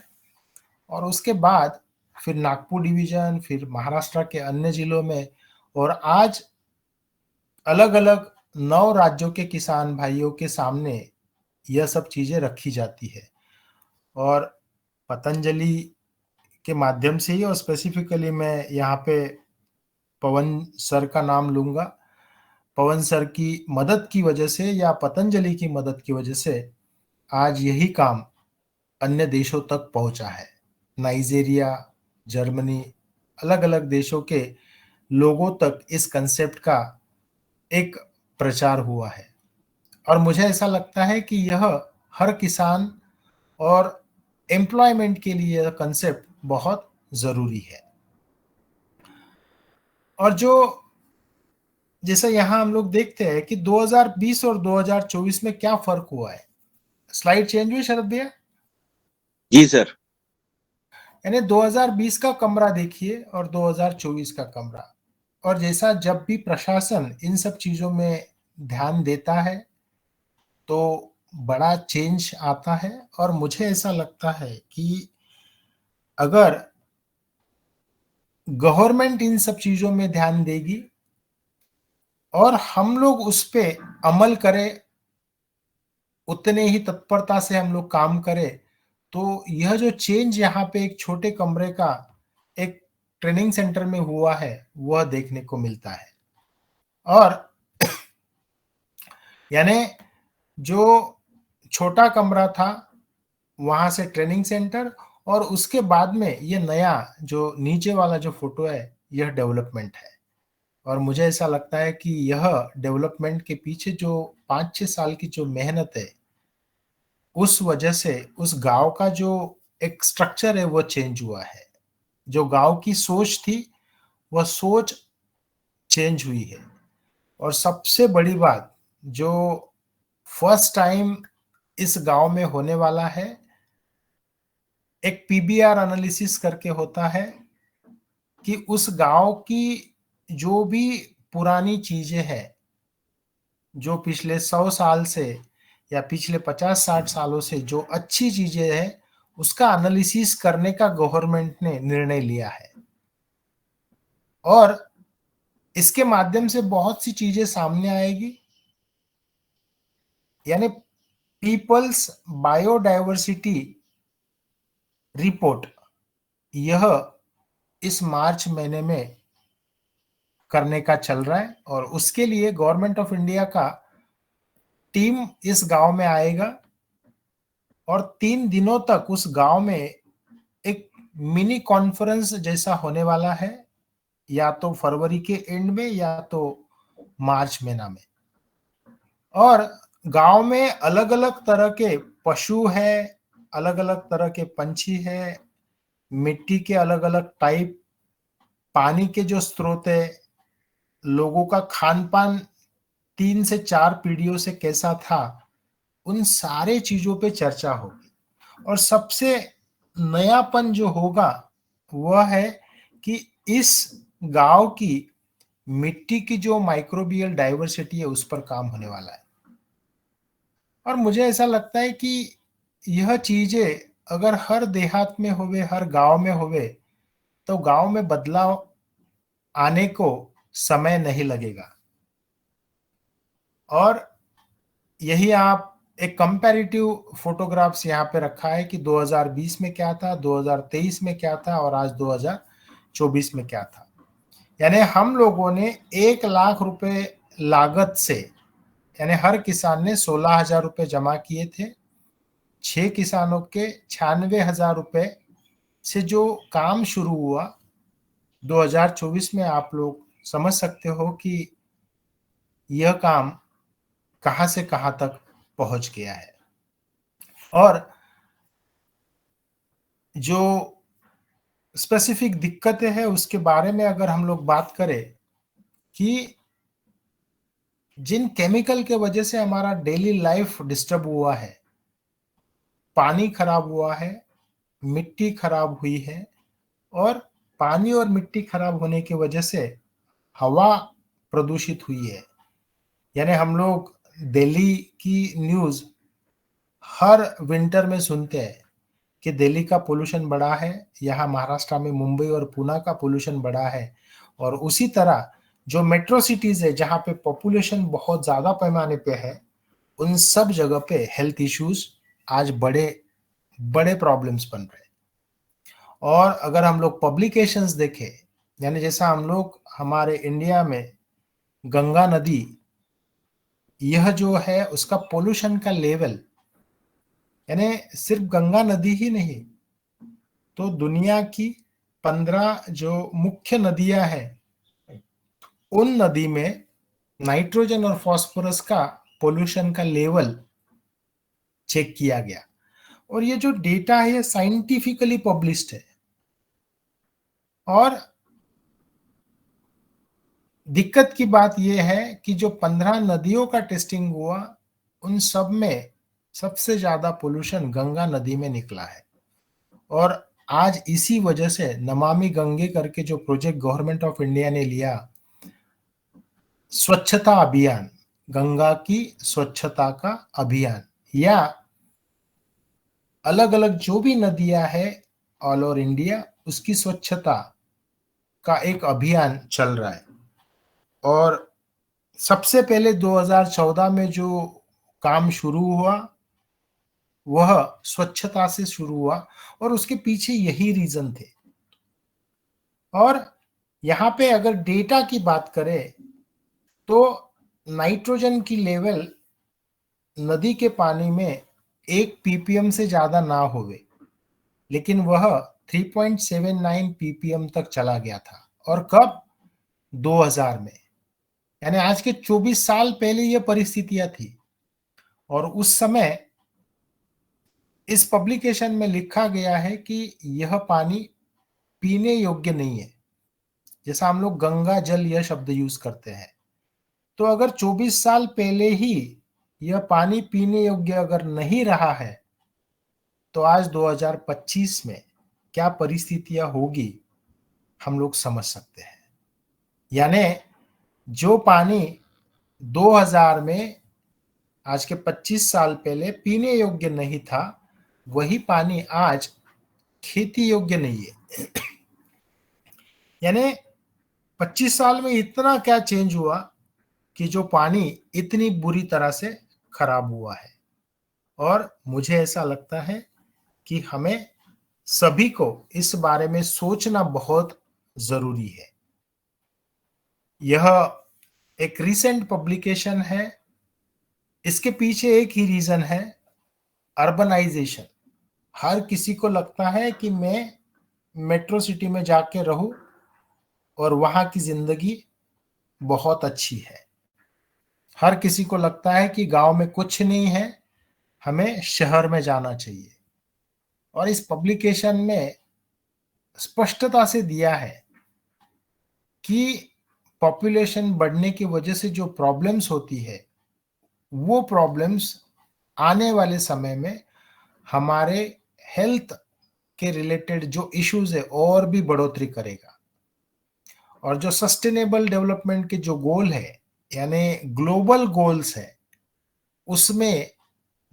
Speaker 4: और उसके बाद फिर नागपुर डिवीजन, फिर महाराष्ट्र के अन्य जिलों में, और आज अलग अलग 9 राज्यों के किसान भाइयों के सामने यह सब चीजें रखी जाती है। और पतंजलि के माध्यम से ही, और स्पेसिफिकली मैं यहाँ पे पवन सर का नाम लूंगा, पवन सर की मदद की वजह से या पतंजलि की मदद की वजह से आज यही काम अन्य देशों तक पहुंचा है। नाइजीरिया, जर्मनी, अलग अलग देशों के लोगों तक इस कंसेप्ट का एक प्रचार हुआ है। और मुझे ऐसा लगता है कि यह हर किसान और एम्प्लॉयमेंट के लिए यह कंसेप्ट बहुत जरूरी है। और जो जैसे यहाँ हम लोग देखते हैं कि 2020 और 2024 में क्या फर्क हुआ है। स्लाइड चेंज हुई शरद भैया?
Speaker 3: जी सर।
Speaker 4: यानी 2020 का कमरा देखिए और 2024 का कमरा, और जैसा जब भी प्रशासन इन सब चीजों में ध्यान देता है तो बड़ा चेंज आता है। और मुझे ऐसा लगता है कि अगर गवर्नमेंट इन सब चीजों में ध्यान देगी और हम लोग उस पे अमल करें, उतने ही तत्परता से हम लोग काम करें, तो यह जो चेंज यहाँ पे एक छोटे कमरे का एक ट्रेनिंग सेंटर में हुआ है वह देखने को मिलता है। और यानी जो छोटा कमरा था वहां से ट्रेनिंग सेंटर, और उसके बाद में ये नया जो नीचे वाला जो फोटो है यह डेवलपमेंट है। और मुझे ऐसा लगता है कि यह डेवलपमेंट के पीछे जो 5-6 साल की जो मेहनत है उस वजह से उस गांव का जो एक स्ट्रक्चर है वो चेंज हुआ है। जो गांव की सोच थी वह सोच चेंज हुई है। और सबसे बड़ी बात जो फर्स्ट टाइम इस गांव में होने वाला है, एक पीबीआर एनालिसिस करके होता है कि उस गांव की जो भी पुरानी चीजें हैं, जो पिछले 100 साल से या पिछले 50-60 सालों से जो अच्छी चीजें हैं, उसका एनालिसिस करने का गवर्नमेंट ने निर्णय लिया है। और इसके माध्यम से बहुत सी चीजें सामने आएगी, यानी पीपल्स बायोडायवर्सिटी रिपोर्ट, यह इस मार्च महीने में करने का चल रहा है। और उसके लिए गवर्नमेंट ऑफ इंडिया का टीम इस गांव में आएगा और 3 दिनों तक उस गांव में एक मिनी कॉन्फ्रेंस जैसा होने वाला है, या तो फरवरी के एंड में या तो मार्च महीना में। और गांव में अलग अलग तरह के पशु है, अलग अलग तरह के पंछी है, मिट्टी के अलग अलग टाइप, पानी के जो स्रोत है, लोगों का खान पान 3 से 4 पीढ़ियों से कैसा था, उन सारे चीजों पे चर्चा होगी। और सबसे नयापन जो होगा वह है कि इस गांव की मिट्टी की जो माइक्रोबियल डाइवर्सिटी है उस पर काम होने वाला है। और मुझे ऐसा लगता है कि यह चीजें अगर हर देहात में होवे, हर गांव में होवे, तो गांव में बदलाव आने को समय नहीं लगेगा। और यही आप एक कंपैरेटिव फोटोग्राफ्स यहाँ पे रखा है कि 2020 में क्या था, 2023 में क्या था और आज 2024 में क्या था। यानी हम लोगों ने 1 लाख रुपए लागत से, यानी हर किसान ने 16,000 रुपए जमा किए थे। 6 किसानों के 96,000 रुपए से जो काम शुरू हुआ 2024 में, आप लोग समझ सकते हो कि यह काम कहां से कहां तक पहुंच गया है। और जो स्पेसिफिक दिक्कतें हैं उसके बारे में अगर हम लोग बात करें कि जिन केमिकल के वजह से हमारा डेली लाइफ डिस्टर्ब हुआ है, पानी खराब हुआ है, मिट्टी खराब हुई है, और पानी और मिट्टी खराब होने की वजह से हवा प्रदूषित हुई है। यानी हम लोग दिल्ली की न्यूज हर विंटर में सुनते हैं कि दिल्ली का पोल्यूशन बढ़ा है, यहाँ महाराष्ट्र में मुंबई और पुणे का पोल्यूशन बढ़ा है। और उसी तरह जो मेट्रो सिटीज है जहाँ पे पॉपुलेशन बहुत ज्यादा पैमाने पे है, उन सब जगह पे हेल्थ इश्यूज आज बड़े बड़े प्रॉब्लम्स बन रहे हैं। और अगर हम लोग पब्लिकेशंस देखें, यानी जैसा हम लोग हमारे इंडिया में गंगा नदी, यह जो है उसका पोल्यूशन का लेवल, यानी सिर्फ गंगा नदी ही नहीं तो दुनिया की 15 जो मुख्य नदियां हैं, उन नदी में नाइट्रोजन और फास्फोरस का पोल्यूशन का लेवल चेक किया गया। और ये जो डेटा है ये साइंटिफिकली पब्लिश्ड है। और दिक्कत की बात यह है कि जो 15 नदियों का टेस्टिंग हुआ, उन सब में सबसे ज्यादा पोल्यूशन गंगा नदी में निकला है। और आज इसी वजह से नमामि गंगे करके जो प्रोजेक्ट गवर्नमेंट ऑफ इंडिया ने लिया, स्वच्छता अभियान, गंगा की स्वच्छता का अभियान, या अलग अलग जो भी नदियां है ऑल ओवर इंडिया, उसकी स्वच्छता का एक अभियान चल रहा है। और सबसे पहले 2014 में जो काम शुरू हुआ वह स्वच्छता से शुरू हुआ, और उसके पीछे यही रीजन थे। और यहाँ पे अगर डेटा की बात करें तो नाइट्रोजन की लेवल नदी के पानी में 1 ppm से ज्यादा ना होवे, लेकिन वह 3.79 ppm तक चला गया था। और कब? 2000 में, यानी आज के 24 साल पहले यह परिस्थितियां थी। और उस समय इस पब्लिकेशन में लिखा गया है कि यह पानी पीने योग्य नहीं है। जैसा हम लोग गंगा जल यह शब्द यूज करते हैं, तो अगर 24 साल पहले ही यह पानी पीने योग्य अगर नहीं रहा है, तो आज 2025 में क्या परिस्थितियां होगी हम लोग समझ सकते हैं। यानी जो पानी 2000 में आज के 25 साल पहले पीने योग्य नहीं था, वही पानी आज खेती योग्य नहीं है। यानी 25 साल में इतना क्या चेंज हुआ कि जो पानी इतनी बुरी तरह से खराब हुआ है। और मुझे ऐसा लगता है कि हमें सभी को इस बारे में सोचना बहुत जरूरी है। यह एक रिसेंट पब्लिकेशन है, इसके पीछे एक ही रीजन है, अर्बनाइजेशन। हर किसी को लगता है कि मैं मेट्रो सिटी में जाके रहूं और वहां की जिंदगी बहुत अच्छी है। हर किसी को लगता है कि गांव में कुछ नहीं है, हमें शहर में जाना चाहिए। और इस पब्लिकेशन में स्पष्टता से दिया है कि पॉपुलेशन बढ़ने की वजह से जो प्रॉब्लम्स होती है, वो प्रॉब्लम्स आने वाले समय में हमारे हेल्थ के रिलेटेड जो इश्यूज है और भी बढ़ोतरी करेगा। और जो सस्टेनेबल डेवलपमेंट के जो गोल है, यानी ग्लोबल गोल्स है, उसमें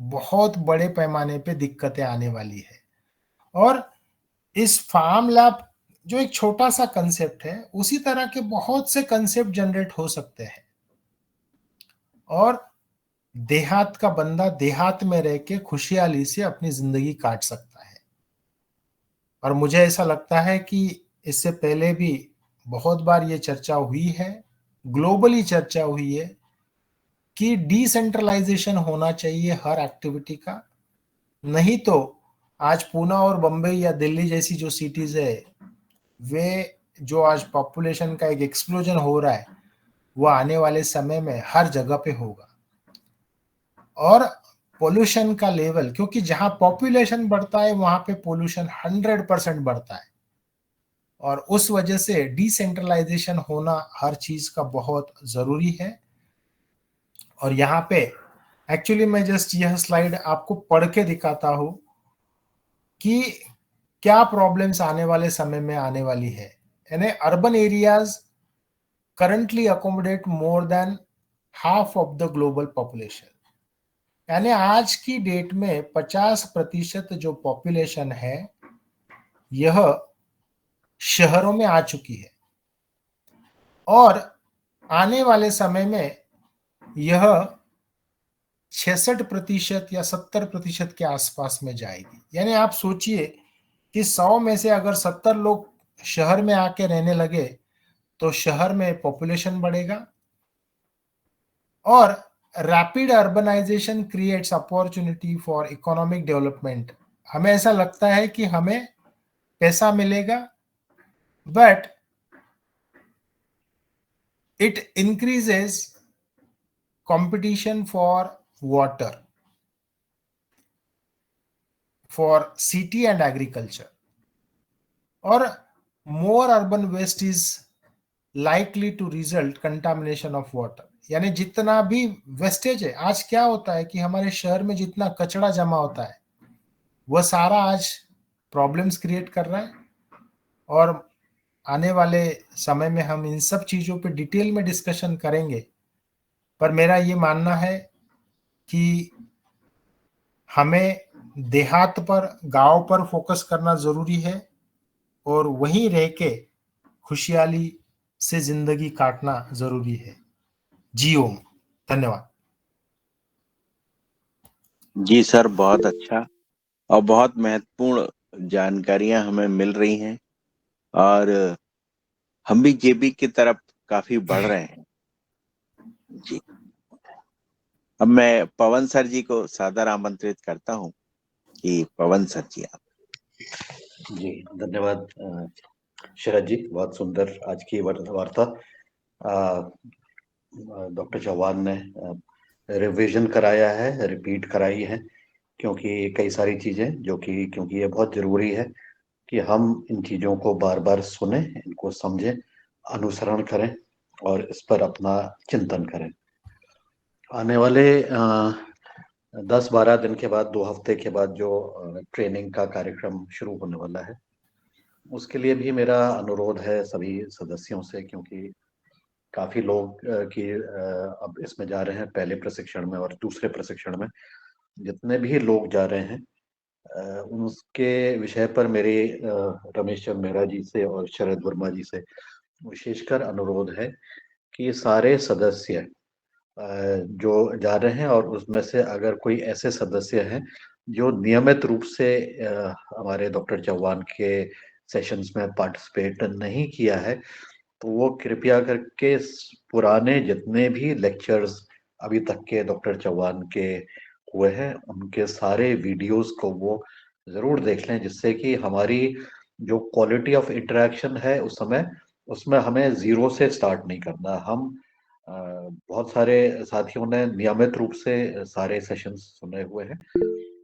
Speaker 4: बहुत बड़े पैमाने पे दिक्कतें आने वाली है। और इस फार्म लैब जो एक छोटा सा कंसेप्ट है, उसी तरह के बहुत से कंसेप्ट जनरेट हो सकते हैं। और देहात का बंदा देहात में रह के खुशहाली से अपनी जिंदगी काट सकता है। और मुझे ऐसा लगता है कि इससे पहले भी बहुत बार ये चर्चा हुई है, ग्लोबली चर्चा हुई है कि डिसेंट्रलाइजेशन होना चाहिए हर एक्टिविटी का। नहीं तो आज पुणे और बम्बई या दिल्ली जैसी जो सिटीज है, वे जो आज पॉपुलेशन का एक एक्सप्लोजन हो रहा है, वो आने वाले समय में हर जगह पे होगा। और पोल्यूशन का लेवल, क्योंकि जहां पॉपुलेशन बढ़ता है वहां पे पोल्यूशन 100% बढ़ता है। और उस वजह से डिसेंट्रलाइजेशन होना हर चीज का बहुत जरूरी है। और यहाँ पे एक्चुअली मैं जस्ट यह स्लाइड आपको पढ़ के दिखाता हूं कि क्या प्रॉब्लम्स आने वाले समय में आने वाली है। यानी urban areas currently accommodate more than half of the global population. यानी आज की डेट में 50% जो पॉपुलेशन है, यह शहरों में आ चुकी है। और आने वाले समय में यह 66% या 70% के आसपास में जाएगी। यानी आप सोचिए कि 100 में से अगर 70 लोग शहर में आके रहने लगे, तो शहर में पॉपुलेशन बढ़ेगा। और rapid urbanization creates opportunity for economic development. हमें ऐसा लगता है कि हमें पैसा मिलेगा, but it increases competition for water for city and agriculture. और more urban waste is likely to result contamination of water. यानी जितना भी वेस्टेज है, आज क्या होता है कि हमारे शहर में जितना कचरा जमा होता है, वह सारा आज प्रॉब्लम्स क्रिएट कर रहा है। और आने वाले समय में हम इन सब चीजों पे डिटेल में डिस्कशन करेंगे। पर मेरा ये मानना है कि हमें देहात पर, गांव पर फोकस करना जरूरी है और वहीं रह के खुशहाली से जिंदगी काटना जरूरी है। जी ओम, धन्यवाद।
Speaker 3: जी सर, बहुत अच्छा और बहुत महत्वपूर्ण जानकारियां हमें मिल रही हैं और हम भी जेबी की तरफ काफी बढ़ रहे हैं। जी, अब मैं पवन सर जी को सादर आमंत्रित करता हूं कि पवन सर जी आप।
Speaker 8: जी धन्यवाद शरद जी, बहुत सुंदर आज की वार्ता। डॉक्टर चौहान ने रिवीजन कराया है, रिपीट कराई है क्योंकि कई सारी चीजें जो कि क्योंकि ये बहुत जरूरी है कि हम इन चीजों को बार बार सुने, इनको समझें, अनुसरण करें और इस पर अपना चिंतन करें। आने वाले 10-12 दिन के बाद, 2 हफ्ते के बाद जो ट्रेनिंग का कार्यक्रम शुरू होने वाला है, उसके लिए भी मेरा अनुरोध है सभी सदस्यों से, क्योंकि काफी लोग अब इसमें जा रहे हैं पहले प्रशिक्षण में और दूसरे प्रशिक्षण में। जितने भी लोग जा रहे हैं उसके विषय पर मेरे रमेश चंद्र मेहरा जी से और शरद वर्मा जी से विशेषकर अनुरोध है कि सारे सदस्य जो जा रहे हैं, और उसमें से अगर कोई ऐसे सदस्य हैं जो नियमित रूप से हमारे डॉक्टर चौहान के सेशंस में पार्टिसिपेट नहीं किया है, तो वो कृपया करके पुराने जितने भी लेक्चर्स अभी तक के डॉक्टर चौहान के हुए हैं उनके सारे वीडियोस को वो जरूर देख लें, जिससे कि हमारी जो क्वालिटी ऑफ इंटरेक्शन है उस समय उसमें हमें जीरो से स्टार्ट नहीं करना। हम बहुत सारे साथियों ने नियमित रूप से सारे सेशंस सुने हुए हैं,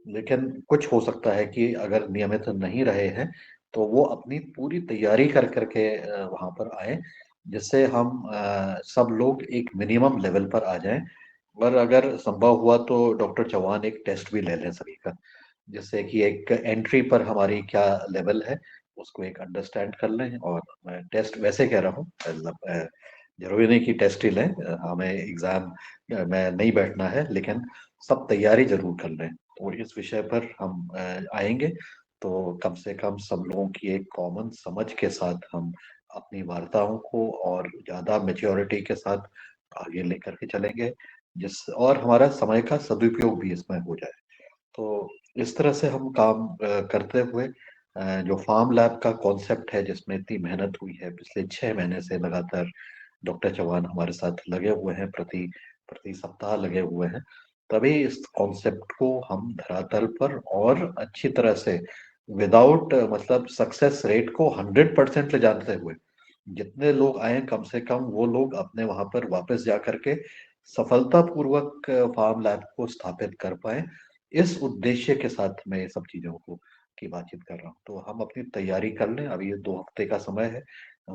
Speaker 8: लेकिन कुछ हो सकता है कि अगर नियमित नहीं रहे हैं तो वो अपनी पूरी तैयारी कर करके वहां पर आए, जिससे हम सब लोग एक मिनिमम लेवल पर आ जाएं। और अगर संभव हुआ तो डॉक्टर चौहान एक टेस्ट भी ले लें सभी का, जिससे कि एक एंट्री पर हमारी क्या लेवल है उसको एक अंडरस्टैंड कर लें। और मैं टेस्ट वैसे कह रहा हूँ, मतलब जरूरी नहीं कि टेस्ट ही लें, हमें एग्जाम में नहीं बैठना है, लेकिन सब तैयारी जरूर कर लें। तो इस विषय पर हम आएंगे तो कम से कम सब लोगों की एक कॉमन समझ के साथ हम अपनी वार्ताओं को और ज्यादा मेच्योरिटी के साथ आगे लेकर के चलेंगे, जिस और हमारा समय का सदुपयोग भी इसमें हो जाए। तो इस तरह से हम काम करते हुए जो फार्म लैब का कॉन्सेप्ट है, जिसमें इतनी मेहनत हुई है पिछले 6 महीने से लगातार डॉक्टर चौहान हमारे साथ लगे हुए हैं, प्रति प्रति सप्ताह लगे हुए हैं, तभी इस कॉन्सेप्ट को हम धरातल पर और अच्छी तरह से विदाउट मतलब सक्सेस रेट को 100% ले जाते हुए जितने लोग आए कम से कम वो लोग अपने वहां पर वापस जा करके सफलतापूर्वक फार्म लैब को स्थापित कर पाए। इस उद्देश्य के साथ मैं ये सब चीजों को की बातचीत कर रहा हूँ। तो हम अपनी तैयारी कर लें, अभी ये 2 हफ्ते का समय है,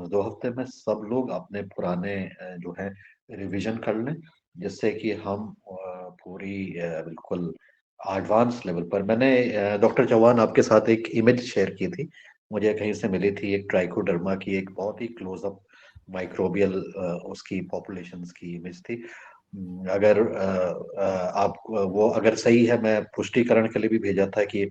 Speaker 8: 2 हफ्ते में सब लोग अपने पुराने जो है रिवीजन कर लें, जिससे कि हम पूरी बिल्कुल एडवांस लेवल पर। मैंने डॉक्टर चौहान आपके साथ एक इमेज शेयर की थी, मुझे कहीं से मिली थी, एक ट्राइकोडर्मा की एक बहुत ही क्लोजअप माइक्रोबियल उसकी पॉपुलेशंस की इमेज थी। अगर आप वो अगर सही है, मैं पुष्टिकरण के लिए भी भेजा था कि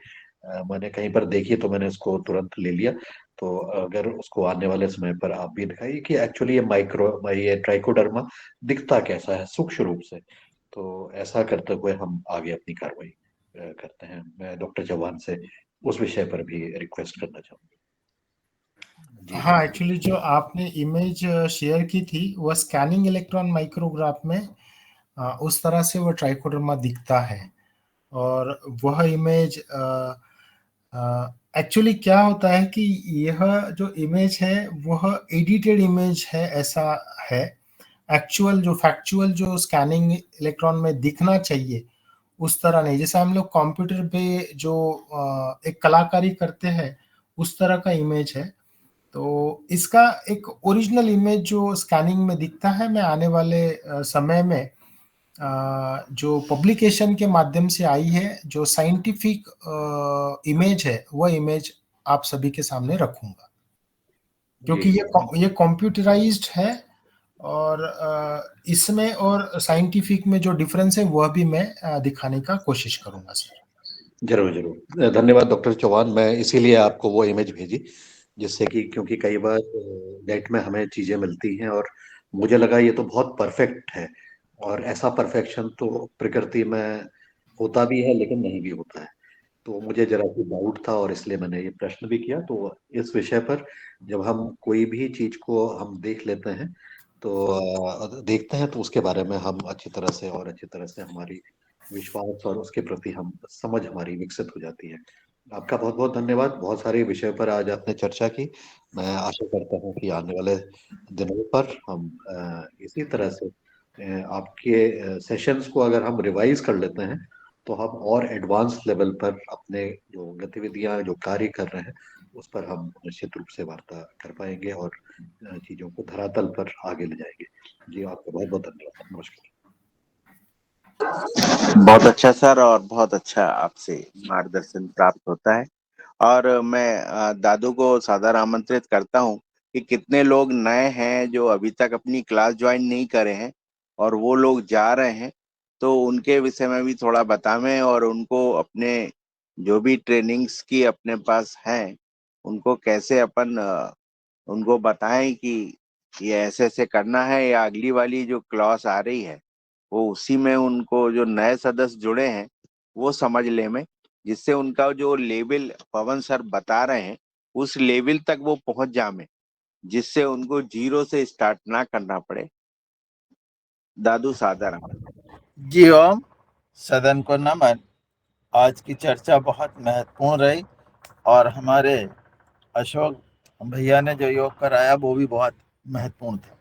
Speaker 8: मैंने कहीं पर देखी तो मैंने उसको तुरंत ले लिया। तो अगर उसको आने वाले समय पर आप भी दिखाइए कि एक्चुअली ये ट्राइकोडर्मा दिखता कैसा है सूक्ष्म रूप से, तो ऐसा करते हुए हम आगे अपनी कार्रवाई करते हैं। मैं डॉक्टर चौहान से उस विषय पर भी रिक्वेस्ट करना चाहूंगा।
Speaker 4: हाँ, एक्चुअली जो आपने इमेज शेयर की थी वह स्कैनिंग इलेक्ट्रॉन माइक्रोग्राफ में उस तरह से वो ट्राइकोडर्मा दिखता है। और वह इमेज एक्चुअली क्या होता है कि यह जो इमेज है वह एडिटेड इमेज है, ऐसा है। एक्चुअल जो फैक्चुअल जो स्कैनिंग इलेक्ट्रॉन में दिखना चाहिए उस तरह नहीं। जैसे हम लोग कंप्यूटर पे जो एक कलाकारी करते हैं उस तरह का इमेज है। तो इसका एक ओरिजिनल इमेज जो स्कैनिंग में दिखता है, मैं आने वाले समय में जो पब्लिकेशन के माध्यम से आई है, जो साइंटिफिक इमेज है, वह इमेज आप सभी के सामने रखूंगा, क्योंकि ये कंप्यूटराइज्ड है और इसमें और साइंटिफिक में जो डिफरेंस है वह भी मैं दिखाने का कोशिश करूंगा सर।
Speaker 8: जरूर जरूर, धन्यवाद डॉक्टर चौहान। मैं इसीलिए आपको वो इमेज भेजी, जिससे कि क्योंकि कई बार नेट में हमें चीजें मिलती हैं और मुझे लगा ये तो बहुत परफेक्ट है, और ऐसा परफेक्शन तो प्रकृति में होता भी है लेकिन नहीं भी होता है। तो मुझे जरा सी डाउट था और इसलिए मैंने ये प्रश्न भी किया। तो इस विषय पर जब हम कोई भी चीज को हम देख लेते हैं तो देखते हैं तो उसके बारे में हम अच्छी तरह से और अच्छी तरह से हमारी विश्वास और उसके प्रति हम समझ हमारी विकसित हो जाती है। आपका बहुत बहुत धन्यवाद। बहुत सारे विषय पर आज आपने चर्चा की। मैं आशा करता हूँ कि आने वाले दिनों पर हम इसी तरह से आपके सेशंस को अगर हम रिवाइज कर लेते हैं तो हम और एडवांस लेवल पर अपने जो गतिविधियां जो कार्य कर रहे हैं उस पर हम निश्चित रूप से वार्ता कर पाएंगे और चीजों को धरातल पर आगे ले जाएंगे। जी आपका बहुत बहुत धन्यवाद। नमस्कार।
Speaker 3: बहुत अच्छा सर, और बहुत अच्छा आपसे मार्गदर्शन प्राप्त होता है। और मैं दादू को सादर आमंत्रित करता हूं कि कितने लोग नए हैं जो अभी तक अपनी क्लास ज्वाइन नहीं करे हैं और वो लोग जा रहे हैं, तो उनके विषय में भी थोड़ा बतावें और उनको अपने जो भी ट्रेनिंग्स की अपने पास हैं उनको कैसे अपन उनको बताएं कि ये ऐसे ऐसे करना है, या अगली वाली जो क्लास आ रही है वो उसी में उनको जो नए सदस्य जुड़े हैं वो समझ ले में, जिससे उनका जो लेवल पवन सर बता रहे हैं उस लेवल तक वो पहुंच जाए, जिससे उनको जीरो से स्टार्ट ना करना पड़े। दादू सादर।
Speaker 1: जी ओम, सदन को नमन। आज की चर्चा बहुत महत्वपूर्ण रही और हमारे अशोक भैया ने जो योग कराया वो भी बहुत महत्वपूर्ण था।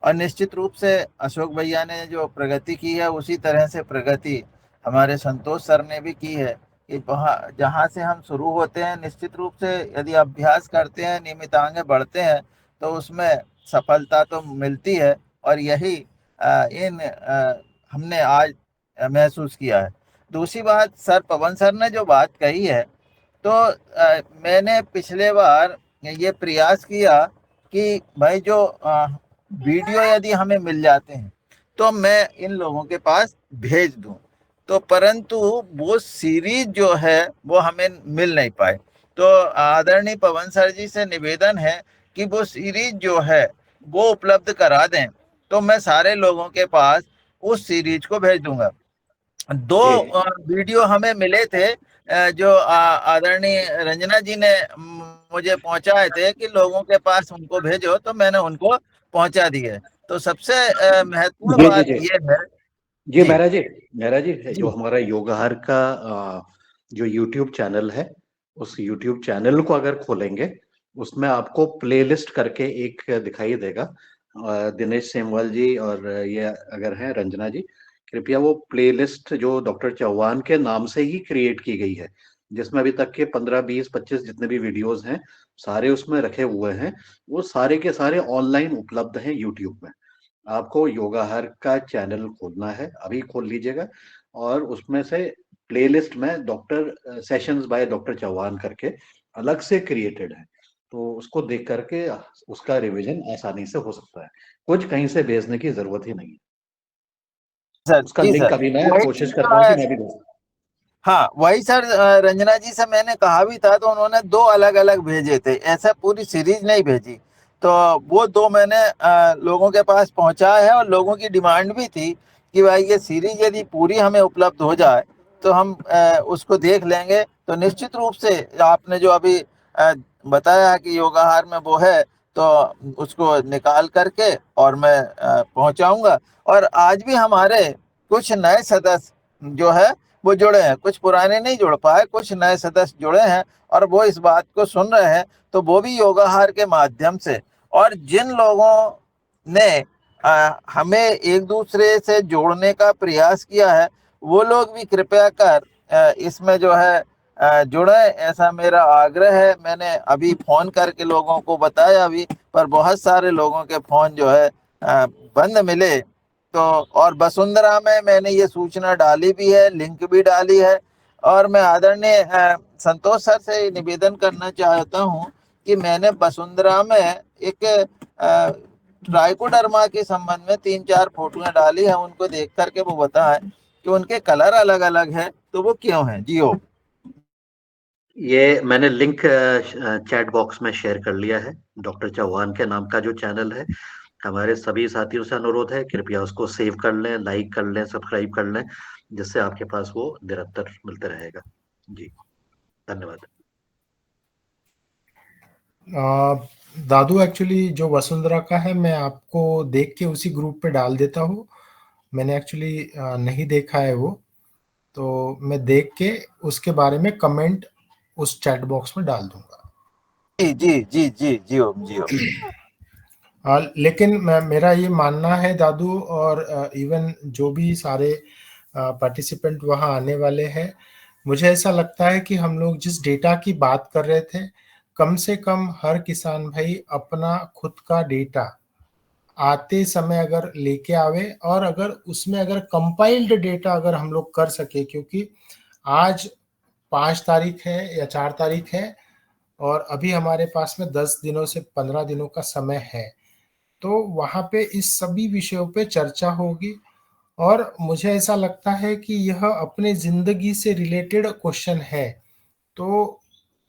Speaker 1: और निश्चित रूप से अशोक भैया ने जो प्रगति की है उसी तरह से प्रगति हमारे संतोष सर ने भी की है कि वहाँ जहाँ से हम शुरू होते हैं, निश्चित रूप से यदि अभ्यास करते हैं, नियमित आगे बढ़ते हैं तो उसमें सफलता तो मिलती है। और यही हमने आज महसूस किया है। दूसरी बात, सर पवन सर ने जो बात कही है, तो मैंने पिछले बार ये प्रयास किया कि भाई जो वीडियो यदि हमें मिल जाते हैं तो मैं इन लोगों के पास भेज दूं, तो परंतु वो सीरीज जो है वो हमें मिल नहीं पाए। तो आदरणीय पवन सर जी से निवेदन है कि वो सीरीज जो है वो उपलब्ध करा दें, तो मैं सारे लोगों के पास उस सीरीज को भेज दूंगा। दो वीडियो हमें मिले थे जो आदरणीय रंजना जी ने मुझे पहुंचाए थे कि लोगों के पास उनको भेजो, तो मैंने उनको पहुंचा दिए। तो सबसे महत्वपूर्ण बात ये है
Speaker 8: जी महाराज जी,
Speaker 1: जी।
Speaker 8: जो हमारा योगाहार का जो YouTube चैनल है, उस YouTube चैनल को अगर खोलेंगे उसमें आपको प्लेलिस्ट करके एक दिखाई देगा। दिनेश सेमवाल जी और ये अगर हैं रंजना जी, कृपया वो प्लेलिस्ट जो डॉक्टर चौहान के नाम से ही क्रिएट की गई है, जिसमें अभी तक के 15, 20, 25 जितने भी वीडियोस हैं सारे उसमें रखे हुए हैं, वो सारे के सारे ऑनलाइन उपलब्ध हैं यूट्यूब में। आपको योगाहार का चैनल खोलना है, अभी खोल लीजिएगा, और उसमें से प्लेलिस्ट में doctor sessions by doctor Chauhan करके अलग से क्रिएटेड है, तो उसको देख करके उसका रिवीजन आसानी से हो सकता है। कुछ कहीं से भेजने की जरूरत ही नहीं है।
Speaker 1: सर
Speaker 8: उसका
Speaker 1: जी,
Speaker 8: लिंक
Speaker 1: सर
Speaker 8: अभी मैं
Speaker 1: वही
Speaker 8: कोशिश करता हूँ कि मैं भी भेज।
Speaker 1: हाँ वही सर, रंजना जी से मैंने कहा भी था तो उन्होंने दो अलग अलग भेजे थे, ऐसा पूरी सीरीज नहीं भेजी। तो वो दो मैंने लोगों के पास पहुंचा है, और लोगों की डिमांड भी थी कि भाई ये सीरीज यदि पूरी हमें उपलब्ध हो जाए तो हम उसको देख लेंगे। तो निश्चित रूप से आपने जो अभी बताया कि योगाहार में वो है, तो उसको निकाल करके और मैं पहुंचाऊंगा। और आज भी हमारे कुछ नए सदस्य जो है वो जुड़े हैं, कुछ पुराने नहीं जुड़ पाए, कुछ नए सदस्य जुड़े हैं और वो इस बात को सुन रहे हैं, तो वो भी योगाहार के माध्यम से। और जिन लोगों ने हमें एक दूसरे से जोड़ने का प्रयास किया है वो लोग भी कृपया कर इसमें जो है जुड़े, ऐसा मेरा आग्रह है। मैंने अभी फोन करके लोगों को बताया भी, पर बहुत सारे लोगों के फोन जो है बंद मिले। तो और वसुंधरा में मैंने ये सूचना डाली भी है, लिंक भी डाली है। और मैं आदरणीय संतोष सर से निवेदन करना चाहता हूँ कि मैंने वसुंधरा में एक ट्राइकोडर्मा के संबंध में 3-4 फोटोएं डाली है, उनको देख करके वो बताएं कि उनके कलर अलग अलग है तो वो क्यों है। जियो
Speaker 8: ये मैंने लिंक चैट बॉक्स में शेयर कर लिया है। डॉक्टर चौहान के नाम का जो चैनल है, हमारे सभी साथियों से अनुरोध है कृपया उसको सेव कर लें, लाइक कर लें, सब्सक्राइब कर लें, जिससे आपके पास वो निरंतर मिलते रहेगा। जी धन्यवाद।
Speaker 4: दादू एक्चुअली जो वसुंधरा का है मैं आपको देख के उसी ग्रुप पे डाल देता हूँ। मैंने एक्चुअली नहीं देखा है वो, तो मैं देख के उसके बारे में कमेंट उस चैट बॉक्स में डाल दूंगा।
Speaker 1: जी जी जी जी जियो जियो।
Speaker 4: लेकिन मेरा ये मानना है दादू, और इवन जो भी सारे पार्टिसिपेंट वहां आने वाले हैं। मुझे ऐसा लगता है कि हम लोग जिस डेटा की बात कर रहे थे, कम से कम हर किसान भाई अपना खुद का डेटा आते समय अगर लेके आवे, और अगर उसमें अगर कंपाइल्ड डेटा अगर हम लोग कर सके, क्योंकि आज 5 तारीख है या 4 तारीख है और अभी हमारे पास में 10 दिनों से 15 दिनों का समय है, तो वहां पे इस सभी विषयों पे चर्चा होगी। और मुझे ऐसा लगता है कि यह अपने जिंदगी से रिलेटेड क्वेश्चन है, तो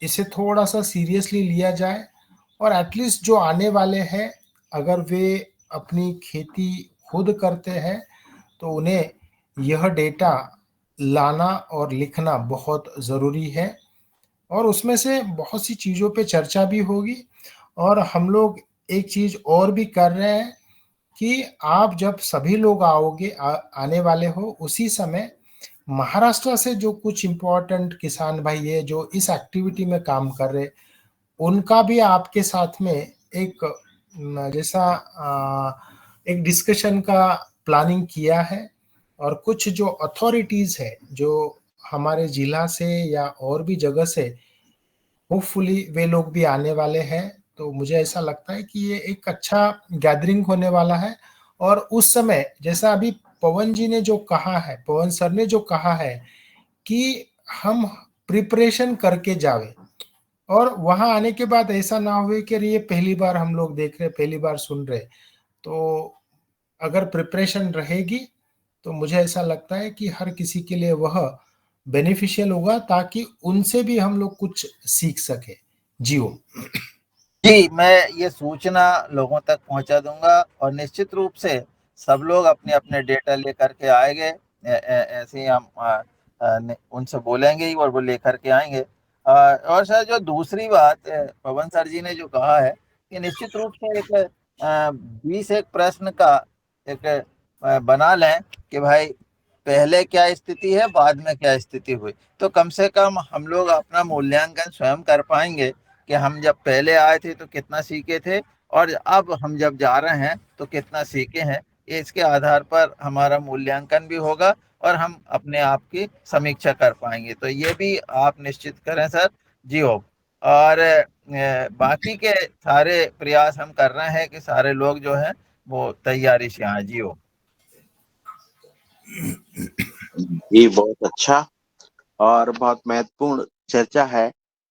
Speaker 4: इसे थोड़ा सा सीरियसली लिया जाए। और एटलीस्ट जो आने वाले हैं, अगर वे अपनी खेती खुद करते हैं तो उन्हें यह डेटा लाना और लिखना बहुत ज़रूरी है। और उसमें से बहुत सी चीज़ों पे चर्चा भी होगी। और हम लोग एक चीज़ और भी कर रहे हैं कि आप जब सभी लोग आओगे, आने वाले हो, उसी समय महाराष्ट्र से जो कुछ इम्पोर्टेंट किसान भाई है जो इस एक्टिविटी में काम कर रहे, उनका भी आपके साथ में एक जैसा एक डिस्कशन का प्लानिंग किया है। और कुछ जो अथॉरिटीज है जो हमारे जिला से या और भी जगह से, होपफुली वे लोग भी आने वाले हैं। तो मुझे ऐसा लगता है कि ये एक अच्छा गैदरिंग होने वाला है। और उस समय जैसा अभी पवन जी ने जो कहा है, पवन सर ने जो कहा है कि हम प्रिपरेशन करके जावे, और वहां आने के बाद ऐसा ना हुए कि ये पहली बार हम लोग देख रहे, पहली बार सुन रहे। तो अगर प्रिपरेशन रहेगी तो मुझे ऐसा लगता है कि हर किसी के लिए वह बेनिफिशियल होगा, ताकि उनसे भी हम लोग कुछ सीख सके। जियो
Speaker 1: जी, मैं ये सूचना लोगों तक पहुंचा दूंगा और निश्चित रूप से सब लोग अपने अपने डेटा लेकर के आएंगे। ऐसे ही हम उनसे बोलेंगे ही और वो लेकर के आएंगे। और सर, जो दूसरी बात पवन सर जी ने जो कहा है कि निश्चित रूप से एक 20 एक प्रश्न का एक बना लें कि भाई पहले क्या स्थिति है, बाद में क्या स्थिति हुई, तो कम से कम हम लोग अपना मूल्यांकन स्वयं कर पाएंगे कि हम जब पहले आए थे तो कितना सीखे थे और अब हम जब जा रहे हैं तो कितना सीखे हैं। इसके आधार पर हमारा मूल्यांकन भी होगा और हम अपने आप की समीक्षा कर पाएंगे। तो ये भी आप निश्चित करें सर। जी हो। और बाकी के सारे प्रयास हम कर रहे हैं कि सारे लोग जो हैं वो तैयारी से आए। जी हो।
Speaker 3: ये बहुत अच्छा और बहुत महत्वपूर्ण चर्चा है।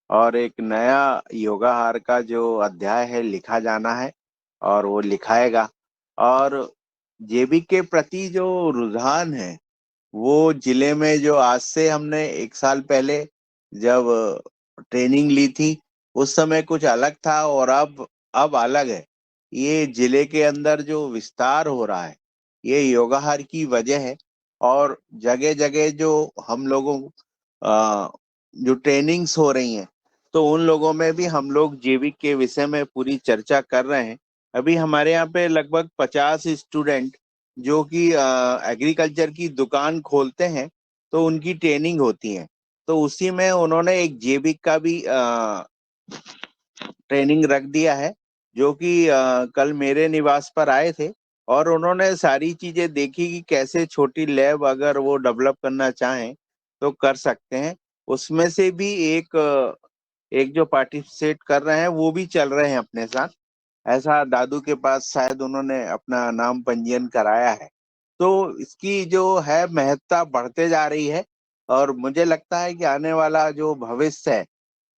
Speaker 3: और एक नया योगाहार का जो अध्याय है लिखा जाना है और वो लिखाएगा। और जेबी के प्रति जो रुझान है वो जिले में, जो आज से हमने 1 साल पहले जब ट्रेनिंग ली थी उस समय कुछ अलग था और अब अलग है। ये जिले के अंदर जो विस्तार हो रहा है ये योगाहार की वजह है। और जगह जगह जो हम लोगों जो ट्रेनिंग्स हो रही हैं तो उन लोगों में भी हम लोग जैविक के विषय में पूरी चर्चा कर रहे हैं। अभी हमारे यहाँ पे लगभग 50 स्टूडेंट जो कि एग्रीकल्चर की दुकान खोलते हैं तो उनकी ट्रेनिंग होती है। तो उसी में उन्होंने एक जैविक का भी ट्रेनिंग रख दिया है, जो कि कल मेरे निवास पर आए थे और उन्होंने सारी चीजें देखी कि कैसे छोटी लैब अगर वो डेवलप करना चाहें तो कर सकते हैं। उसमें से भी एक जो पार्टिसिपेट कर रहे हैं वो भी चल रहे हैं अपने साथ। ऐसा दादू के पास शायद उन्होंने अपना नाम पंजीयन कराया है। तो इसकी जो है महत्ता बढ़ते जा रही है और मुझे लगता है कि आने वाला जो भविष्य है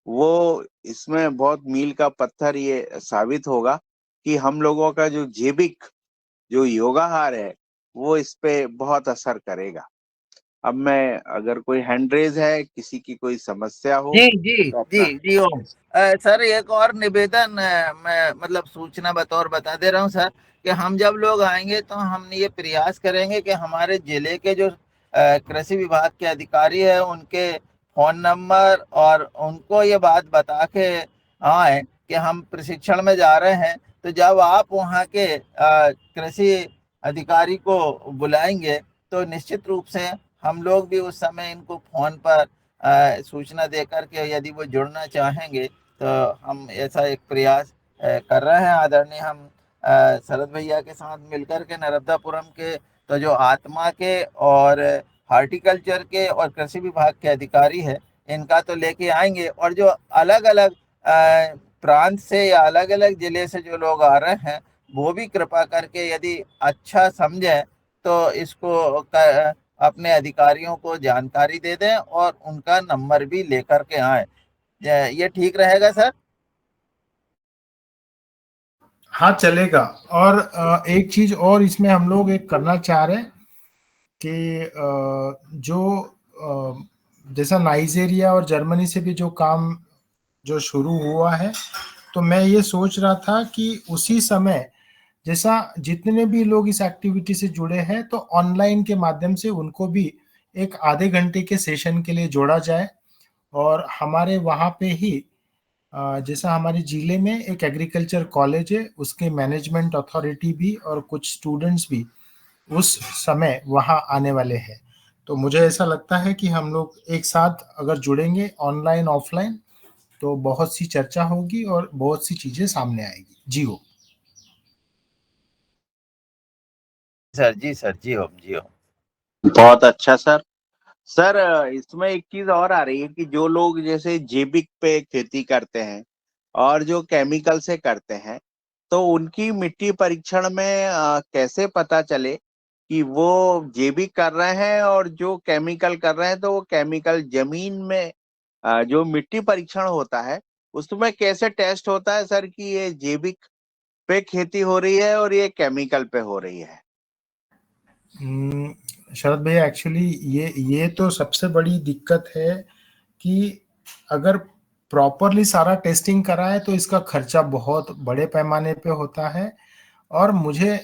Speaker 3: वो इसमें बहुत मील का पत्थर ये साबित होगा कि हम लोगों का जो जैविक जो योगाहार है वो इस पे बहुत असर करेगा। अब मैं, अगर कोई हैंड रेज है, किसी की कोई समस्या हो
Speaker 1: जी जी
Speaker 3: तो
Speaker 1: जी
Speaker 3: अपना।
Speaker 1: जी ओम। सर, एक और निवेदन मैं मतलब सूचना बतौर बता दे रहा हूँ सर कि हम जब लोग आएंगे तो हम ये प्रयास करेंगे कि हमारे जिले के जो कृषि विभाग के अधिकारी है उनके फोन नंबर और उनको ये बात बता के आए कि हम प्रशिक्षण में जा रहे हैं। तो जब आप वहाँ के कृषि अधिकारी को बुलाएंगे तो निश्चित रूप से हम लोग भी उस समय इनको फोन पर सूचना देकर के यदि वो जुड़ना चाहेंगे तो हम ऐसा एक प्रयास कर रहे हैं। आदरणीय हम शरद भैया के साथ मिलकर के नर्मदापुरम के तो जो आत्मा के और हॉर्टिकल्चर के और कृषि विभाग के अधिकारी है, इनका तो लेके आएंगे, और जो अलग अलग प्रांत से या अलग अलग जिले से जो लोग आ रहे हैं वो भी कृपा करके यदि अच्छा समझें तो इसको अपने अधिकारियों को जानकारी दे दें और उनका नंबर भी लेकर के आए। ये ठीक रहेगा सर?
Speaker 4: हाँ चलेगा। और एक चीज और इसमें हम लोग एक करना चाह रहे हैं कि जो जैसा नाइजीरिया और जर्मनी से भी जो काम जो शुरू हुआ है, तो मैं ये सोच रहा था कि उसी समय जैसा जितने भी लोग इस एक्टिविटी से जुड़े हैं तो ऑनलाइन के माध्यम से उनको भी एक आधे घंटे के सेशन के लिए जोड़ा जाए। और हमारे वहाँ पे ही जैसा हमारे जिले में एक एग्रीकल्चर कॉलेज है, उसके मैनेजमेंट अथॉरिटी भी और कुछ स्टूडेंट्स भी उस समय वहाँ आने वाले हैं। तो मुझे ऐसा लगता है कि हम लोग एक साथ अगर जुड़ेंगे ऑनलाइन ऑफलाइन तो बहुत सी चर्चा होगी और बहुत सी चीजें सामने आएगी। जी हो
Speaker 1: सर। जी सर, जी हो, जी हो।
Speaker 3: बहुत अच्छा सर। सर इसमें एक चीज और आ रही है कि जो लोग जैसे जैविक पे खेती करते हैं और जो केमिकल से करते हैं, तो उनकी मिट्टी परीक्षण में कैसे पता चले कि वो जैविक कर रहे हैं और जो केमिकल कर रहे हैं, तो वो केमिकल जमीन में जो मिट्टी परीक्षण होता है उसमें कैसे टेस्ट होता है सर कि ये जैविक पे खेती हो रही है और ये केमिकल पे हो रही है?
Speaker 4: शरद भैया, एक्चुअली ये तो सबसे बड़ी दिक्कत है कि अगर प्रॉपरली सारा टेस्टिंग करा है तो इसका खर्चा बहुत बड़े पैमाने पे होता है। और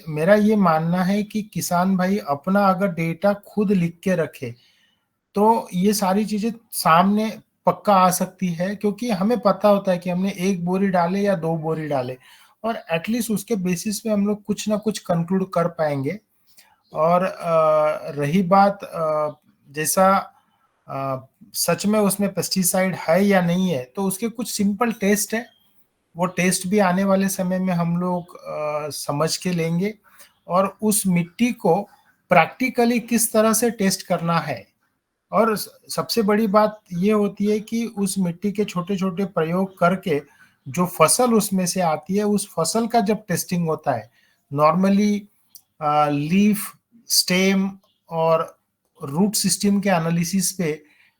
Speaker 4: मेरा ये मानना है कि किसान भाई अपना अगर डेटा खुद लिख के रखे तो ये सारी चीजें सामने पक्का आ सकती है, क्योंकि हमें पता होता है कि हमने 1 बोरी डाले या 2 बोरी डाले, और एटलीस्ट उसके बेसिस पे हम लोग कुछ ना कुछ कंक्लूड कर पाएंगे। और रही बात जैसा सच में उसमें पेस्टिसाइड है या नहीं है, तो उसके कुछ सिंपल टेस्ट है, वो टेस्ट भी आने वाले समय में हम लोग समझ के लेंगे। और उस मिट्टी को प्रैक्टिकली किस तरह से टेस्ट करना है, और सबसे बड़ी बात ये होती है कि उस मिट्टी के छोटे छोटे प्रयोग करके जो फसल उसमें से आती है, उस फसल का जब टेस्टिंग होता है, नॉर्मली लीफ, स्टेम और रूट सिस्टम के एनालिसिस पे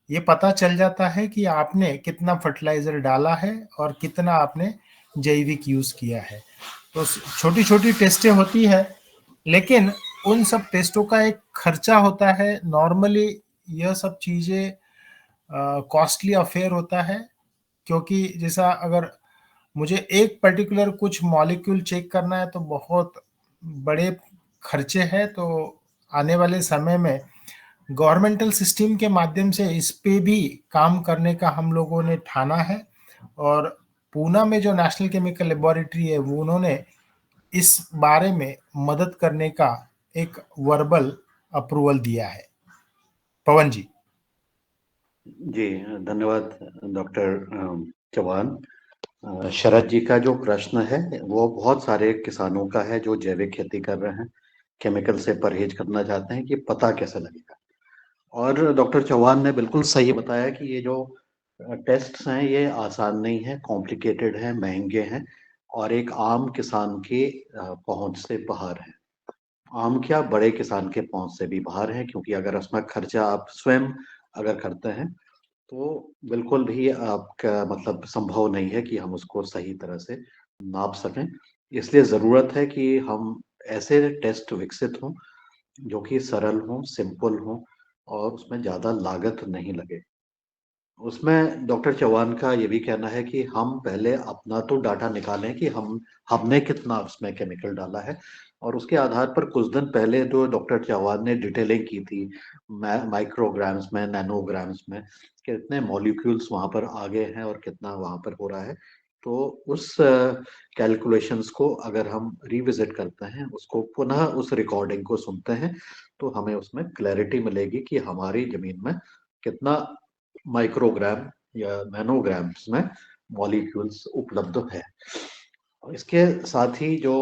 Speaker 4: ये पता चल जाता है कि आपने कितना फर्टिलाइजर डाला है और कितना आपने जैविक यूज किया है। तो छोटी छोटी टेस्टें होती है, लेकिन उन सब टेस्टों का एक खर्चा होता है। नॉर्मली यह सब चीजें कॉस्टली अफेयर होता है, क्योंकि जैसा अगर मुझे एक पर्टिकुलर कुछ मॉलिक्यूल चेक करना है तो बहुत बड़े खर्चे हैं। तो आने वाले समय में गवर्नमेंटल सिस्टम के माध्यम से इस पे भी काम करने का हम लोगों ने ठाना है। और पूना में जो नेशनल केमिकल लेबोरेटरी है, वो उन्होंने इस बारे में मदद करने का एक वर्बल अप्रूवल दिया है। पवन जी।
Speaker 8: जी धन्यवाद डॉक्टर चौहान। शरद जी का जो प्रश्न है वो बहुत सारे किसानों का है जो जैविक खेती कर रहे हैं, केमिकल से परहेज करना चाहते हैं कि पता कैसे लगेगा। और डॉक्टर चौहान ने बिल्कुल सही बताया कि ये जो टेस्ट्स हैं ये आसान नहीं है, कॉम्प्लिकेटेड है, महंगे हैं और एक आम किसान के पहुंच से बाहर है। आम क्या, बड़े किसान के पहुंच से भी बाहर है, क्योंकि अगर उसमें खर्चा आप स्वयं अगर करते हैं तो बिल्कुल भी आपका मतलब संभव नहीं है कि हम उसको सही तरह से नाप सकें। इसलिए ज़रूरत है कि हम ऐसे टेस्ट विकसित हों जो कि सरल हों, सिंपल हों और उसमें ज़्यादा लागत नहीं लगे। उसमें डॉक्टर चौहान का ये भी कहना है कि हम पहले अपना तो डाटा निकालें कि हमने कितना उसमें केमिकल डाला है, और उसके आधार पर कुछ दिन पहले जो डॉक्टर चौहान ने डिटेलिंग की थी माइक्रोग्राम्स में, नैनोग्राम्स में, कितने मॉलिक्यूल्स वहां पर आ गए हैं और कितना वहां पर हो रहा है, तो उस कैलकुलेशंस को अगर हम रिविजिट करते हैं, उसको पुनः उस रिकॉर्डिंग को सुनते हैं, तो हमें उसमें क्लैरिटी मिलेगी कि हमारी जमीन में कितना माइक्रोग्राम या नैनोग्राम्स में मॉलिक्यूल्स उपलब्ध है। इसके साथ ही जो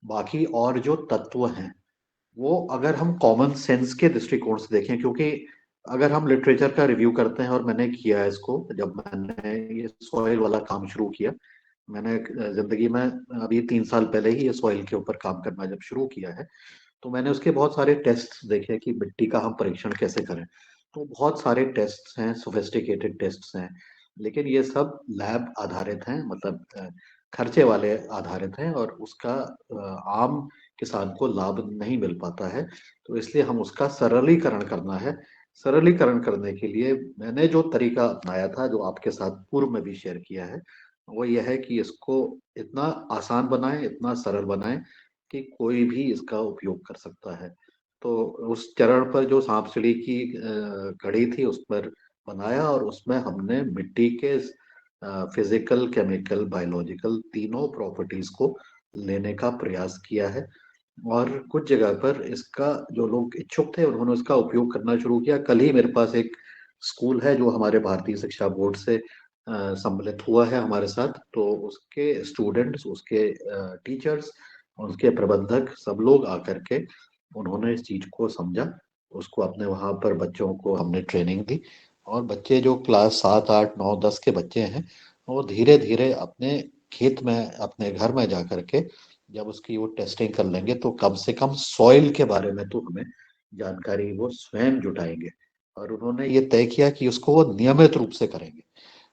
Speaker 8: बाकी और जो तत्व हैं वो अगर हम कॉमन सेंस के दृष्टिकोण से देखें, क्योंकि अगर हम लिटरेचर का रिव्यू करते हैं, और मैंने किया है इसको जब मैंने ये सॉइल वाला काम शुरू किया, मैंने जिंदगी में अभी 3 साल पहले ही ये सॉइल के ऊपर काम करना जब शुरू किया है, तो मैंने उसके बहुत सारे टेस्ट देखे कि मिट्टी का हम परीक्षण कैसे करें। तो बहुत सारे टेस्ट हैं, सोफिस्टिकेटेड टेस्ट हैं, लेकिन ये सब लैब आधारित हैं, मतलब खर्चे वाले आधारित हैं, और उसका आम किसान को लाभ नहीं मिल पाता है। तो इसलिए हम उसका सरलीकरण करना है। सरलीकरण करने के लिए मैंने जो तरीका अपनाया था, जो आपके साथ पूर्व में भी शेयर किया है, वो ये है कि इसको इतना आसान बनाएं, इतना सरल बनाएं कि कोई भी इसका उपयोग कर सकता है। तो उस चरण पर जो सांप सीढ़ी की कड़ी थी, उस पर बनाया, और उसमें हमने मिट्टी के फिजिकल, केमिकल, बायोलॉजिकल तीनों प्रॉपर्टीज को लेने का प्रयास किया है। और कुछ जगह पर इसका जो लोग इच्छुक थे, उन्होंने इसका उपयोग करना शुरू किया। कल ही मेरे पास एक स्कूल है जो हमारे भारतीय शिक्षा बोर्ड से सम्मिलित हुआ है हमारे साथ, तो उसके स्टूडेंट्स, उसके टीचर्स, उसके प्रबंधक, सब लोग आकर के उन्होंने इस चीज को समझा। उसको अपने वहां पर बच्चों को हमने ट्रेनिंग दी, और बच्चे जो क्लास 7, 8, 9, 10 के बच्चे हैं, वो धीरे धीरे अपने खेत में, अपने घर में जा करके जब उसकी वो टेस्टिंग कर लेंगे, तो कम से कम सॉइल के बारे में तो हमें जानकारी वो स्वयं जुटाएंगे। और उन्होंने ये तय किया कि उसको वो नियमित रूप से करेंगे।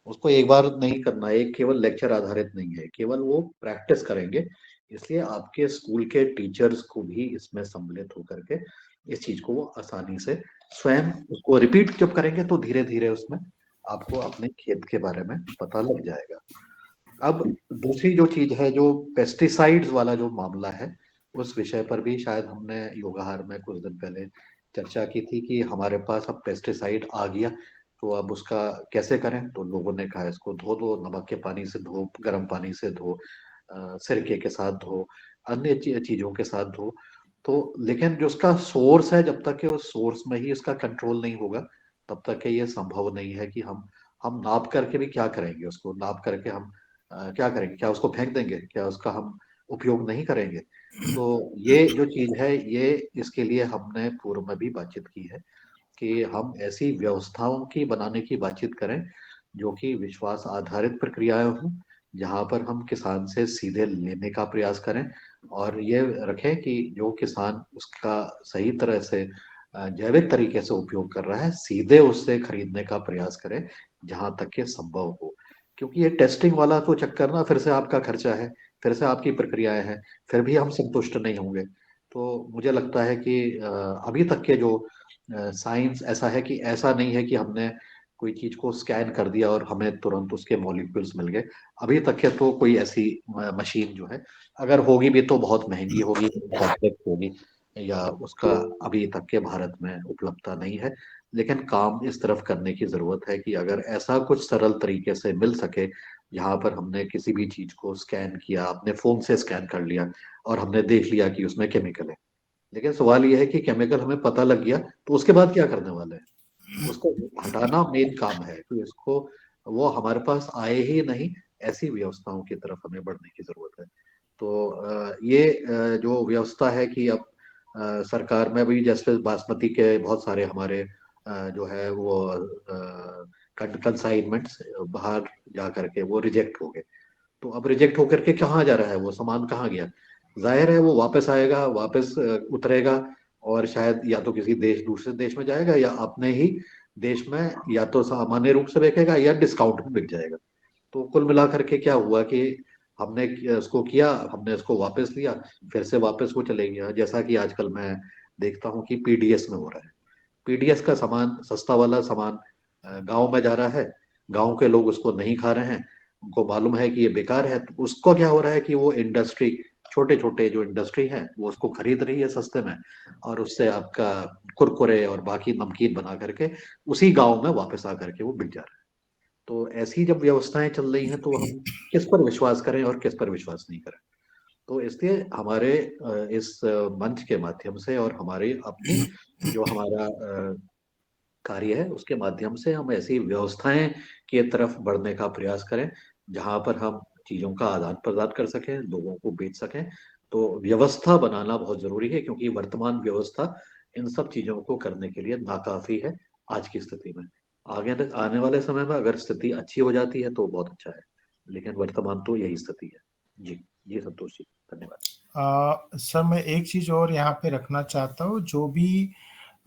Speaker 8: उसको एक बार नहीं करना है, केवल लेक्चर आधारित नहीं है, केवल वो प्रैक्टिस करेंगे। इसलिए आपके स्कूल के टीचर्स को भी इसमें सम्मिलित होकर के इस चीज को वो आसानी से स्वयं उसको रिपीट जब करेंगे, तो धीरे धीरे उसमें आपको अपने खेत के बारे में पता लग जाएगा। अब दूसरी जो चीज है, जो पेस्टिसाइड्स वाला जो मामला है, उस विषय पर भी शायद हमने योगाहार में कुछ दिन पहले चर्चा की थी कि हमारे पास अब पेस्टिसाइड आ गया, तो अब उसका कैसे करें। तो लोगों ने कहा इसको धो दो, नमक के पानी से धो, गर्म पानी से धो, सिरके के साथ धो, अन्य चीजों के साथ धो। तो लेकिन जो उसका सोर्स है, जब तक कि उस सोर्स में ही उसका कंट्रोल नहीं होगा, तब तक कि ये संभव नहीं है कि हम नाप करके भी क्या करेंगे। उसको नाप करके हम क्या करेंगे? क्या उसको फेंक देंगे? क्या उसका हम उपयोग नहीं करेंगे? तो ये जो चीज है, ये इसके लिए हमने पूर्व में भी बातचीत की है कि हम ऐसी व्यवस्थाओं की बनाने की बातचीत करें जो कि विश्वास आधारित प्रक्रियाएं हों, जहां पर हम किसान से सीधे लेने का प्रयास करें, और ये रखें कि जो किसान उसका सही तरह से जैविक तरीके से उपयोग कर रहा है, सीधे उससे खरीदने का प्रयास करें जहां तक ये संभव हो। क्योंकि ये टेस्टिंग वाला तो चक्कर ना, फिर से आपका खर्चा है, फिर से आपकी प्रक्रियाएं हैं, फिर भी हम संतुष्ट नहीं होंगे। तो मुझे लगता है कि अभी तक के जो साइंस ऐसा है कि ऐसा नहीं है कि हमने कोई चीज को स्कैन कर दिया और हमें तुरंत उसके मॉलिक्यूल्स मिल गए। अभी तक के तो कोई ऐसी मशीन जो है, अगर होगी भी तो बहुत महंगी होगी, कॉम्प्लेक्स होगी, या उसका अभी तक के भारत में उपलब्धता नहीं है। लेकिन काम इस तरफ करने की जरूरत है कि अगर ऐसा कुछ सरल तरीके से मिल सके, जहां पर हमने किसी भी चीज को स्कैन किया, अपने फोन से स्कैन कर लिया, और हमने देख लिया कि उसमें केमिकल है। लेकिन सवाल यह है कि केमिकल हमें पता लग गया, तो उसके बाद क्या करने वाले हैं? उसको हटाना मेन काम है। तो इसको वो हमारे पास आए ही नहीं, ऐसी व्यवस्थाओं की तरफ हमें बढ़ने की जरूरत है। तो ये जो व्यवस्था है कि अब सरकार में भी, जैसे बासमती के बहुत सारे हमारे जो है वो कंसाइनमेंट्स बाहर जा करके वो रिजेक्ट हो गए। तो अब रिजेक्ट होकर के कहाँ जा रहा है वो सामान? कहाँ गया? जाहिर है वो वापस आएगा, वापस उतरेगा, और शायद या तो किसी दूसरे देश में जाएगा, या अपने ही देश में या तो सामान्य रूप से बिकेगा, या डिस्काउंट में बिक जाएगा। तो कुल मिलाकर के क्या हुआ कि हमने इसको किया, हमने इसको वापस लिया, फिर से वापस वो चले गया। जैसा कि आजकल मैं देखता हूँ कि पीडीएस में हो रहा है। पीडीएस का सामान, सस्ता वाला सामान, गांव में जा रहा है, गांव के लोग उसको नहीं खा रहे हैं, उनको मालूम है कि ये बेकार है। तो उसको क्या हो रहा है कि वो इंडस्ट्री, छोटे छोटे जो इंडस्ट्री है, वो उसको खरीद रही है सस्ते में, और उससे आपका कुरकुरे और बाकी नमकीन बना करके उसी गांव में वापस आकर के वो बिक जा रहा है। तो ऐसी जब व्यवस्थाएं चल रही हैं, तो हम किस पर विश्वास करें और किस पर विश्वास नहीं करें? तो इसलिए हमारे इस मंच के माध्यम से, और हमारे अपनी जो हमारा कार्य है, उसके माध्यम से हम ऐसी व्यवस्थाएं की तरफ बढ़ने का प्रयास करें, जहां पर हम चीजों का आदान प्रदान कर सकें, लोगों को बेच सकें। तो व्यवस्था बनाना बहुत जरूरी है, क्योंकि वर्तमान व्यवस्था इन सब चीजों को करने के लिए नाकाफी है आज की स्थिति में। आगे तक आने वाले समय में अगर स्थिति अच्छी हो जाती है तो बहुत अच्छा है, लेकिन वर्तमान तो यही स्थिति है। जी संतोष जी, धन्यवाद।
Speaker 4: सर मैं एक चीज और यहाँ पे रखना चाहता हूँ, जो भी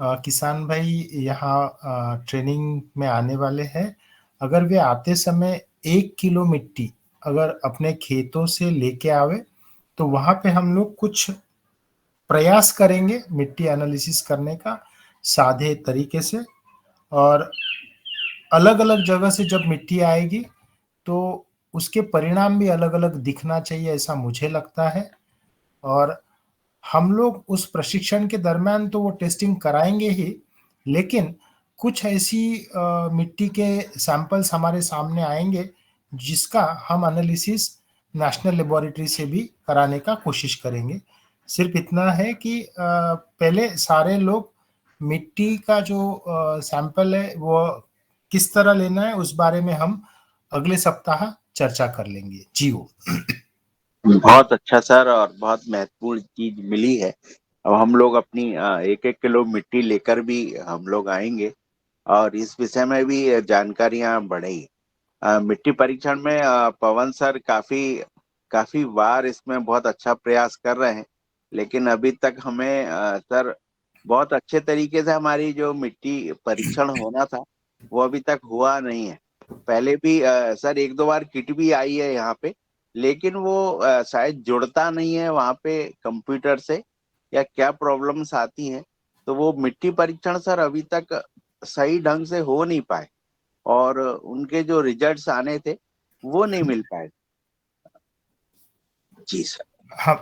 Speaker 4: किसान भाई यहाँ ट्रेनिंग में आने वाले हैं, अगर वे आते समय 1 किलो मिट्टी अगर अपने खेतों से लेके आवे तो वहां पे हम लोग कुछ प्रयास करेंगे मिट्टी एनालिसिस करने का सादे तरीके से। और अलग अलग जगह से जब मिट्टी आएगी तो उसके परिणाम भी अलग अलग दिखना चाहिए, ऐसा मुझे लगता है। और हम लोग उस प्रशिक्षण के दरमियान तो वो टेस्टिंग कराएंगे ही, लेकिन कुछ ऐसी मिट्टी के सैंपल्स हमारे सामने आएंगे जिसका हम एनालिसिस नेशनल लेबोरेटरी से भी कराने का कोशिश करेंगे। सिर्फ इतना है कि पहले सारे लोग मिट्टी का जो सैंपल है वो किस तरह लेना है उस बारे में हम अगले सप्ताह चर्चा कर लेंगे। जी वो
Speaker 3: बहुत अच्छा सर, और बहुत महत्वपूर्ण चीज मिली है। अब हम लोग अपनी 1-1 किलो मिट्टी लेकर भी हम लोग आएंगे और इस विषय में भी जानकारियां बढ़ेगी। मिट्टी परीक्षण में पवन सर काफी बार इसमें बहुत अच्छा प्रयास कर रहे हैं, लेकिन अभी तक हमें सर बहुत अच्छे तरीके से हमारी जो मिट्टी परीक्षण होना था वो अभी तक हुआ नहीं है। पहले भी सर 1-2 बार किट भी आई है यहाँ पे, लेकिन वो शायद जुड़ता नहीं है वहाँ पे कंप्यूटर से, या क्या प्रॉब्लम्स आती हैं, तो वो मिट्टी परीक्षण सर अभी तक सही ढंग से हो नहीं पाए और उनके जो रिजल्ट्स आने थे वो नहीं मिल पाए। जी सर।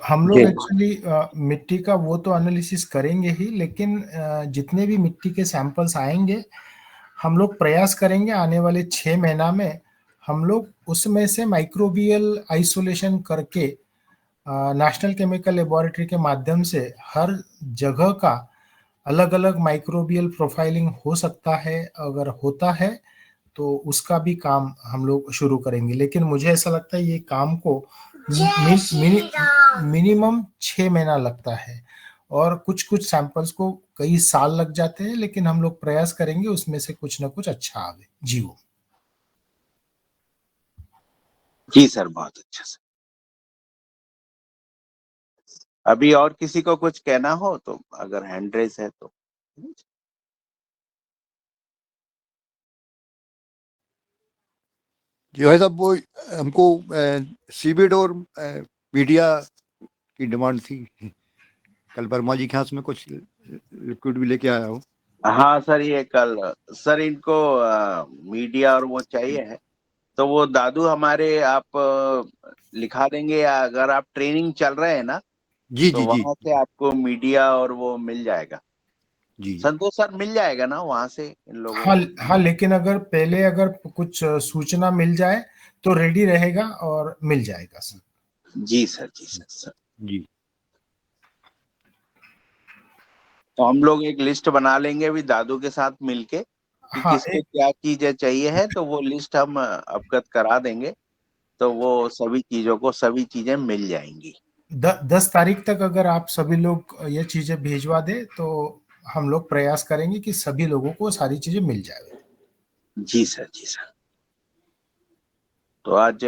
Speaker 4: हम लोग एक्चुअली मिट्टी का वो तो एनालिसिस करेंगे ही, लेकिन जितने भी मिट्टी के सैंपल्स आएंगे हम लोग प्रयास करेंगे आने वाले 6 महीना में हम लोग उसमें से माइक्रोबियल आइसोलेशन करके नेशनल केमिकल लेबोरेटरी के माध्यम से हर जगह का अलग अलग माइक्रोबियल प्रोफाइलिंग हो सकता है। अगर होता है तो उसका भी काम हम लोग शुरू करेंगे, लेकिन मुझे ऐसा लगता है ये काम को मिनिमम 6 महीना लगता है और कुछ सैंपल्स को कई साल लग जाते हैं, लेकिन हम लोग प्रयास करेंगे उसमें से कुछ ना कुछ अच्छा आवे। जी वो
Speaker 3: जी सर, बहुत अच्छा सर। अभी और किसी को कुछ कहना हो तो अगर हैंड रेस है तो।
Speaker 9: जो है साहब, वो हमको सीबीड और मीडिया की डिमांड थी। कल वर्मा जी के हाथ में कुछ लिक्विड भी लेके आया हूँ।
Speaker 3: हाँ सर, ये कल सर इनको मीडिया और वो चाहिए है, तो वो दादू हमारे आप लिखा देंगे, या अगर आप ट्रेनिंग चल रहे हैं ना
Speaker 9: जी
Speaker 3: तो
Speaker 9: जी जी
Speaker 3: वहां से आपको मीडिया और वो मिल जाएगा।
Speaker 9: जी
Speaker 3: संतोष सर मिल जाएगा ना वहां से इन लोगों
Speaker 4: हाँ
Speaker 3: को?
Speaker 4: हाँ, लेकिन अगर पहले अगर कुछ सूचना मिल जाए तो रेडी रहेगा और मिल जाएगा सर।
Speaker 3: जी सर, जी सर।
Speaker 9: जी।
Speaker 3: तो हम लोग एक लिस्ट बना लेंगे अभी दादू के साथ मिलके कि
Speaker 4: हाँ
Speaker 3: किसको क्या चीजें चाहिए है, तो वो लिस्ट हम अवगत करा देंगे, तो वो सभी चीजें मिल जाएंगी।
Speaker 4: 10 तारीख तक अगर आप सभी लोग ये चीजें भेजवा दे तो हम लोग प्रयास करेंगे कि सभी लोगों को सारी चीजें मिल जाए।
Speaker 3: जी सर, जी सर। तो आज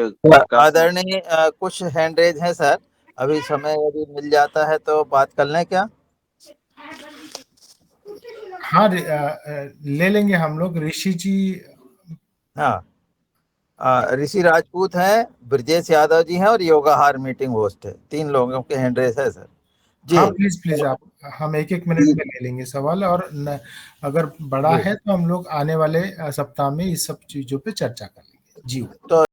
Speaker 1: आदरणीय कुछ हैंड रेज है सर, अभी समय यदि मिल जाता है तो बात कर लें क्या?
Speaker 4: हाँ ले लेंगे हम लोग। ऋषि जी,
Speaker 1: हाँ, ऋषि राजपूत हैं, ब्रजेश यादव जी हैं और योगाहार मीटिंग होस्ट है। 3 लोगों के हैंड रेस है सर जी।
Speaker 4: हाँ प्लीज आप, हम 1-1 मिनट में ले लेंगे सवाल, और अगर बड़ा है तो हम लोग आने वाले सप्ताह में इस सब चीजों पे चर्चा कर लेंगे। जी
Speaker 1: तो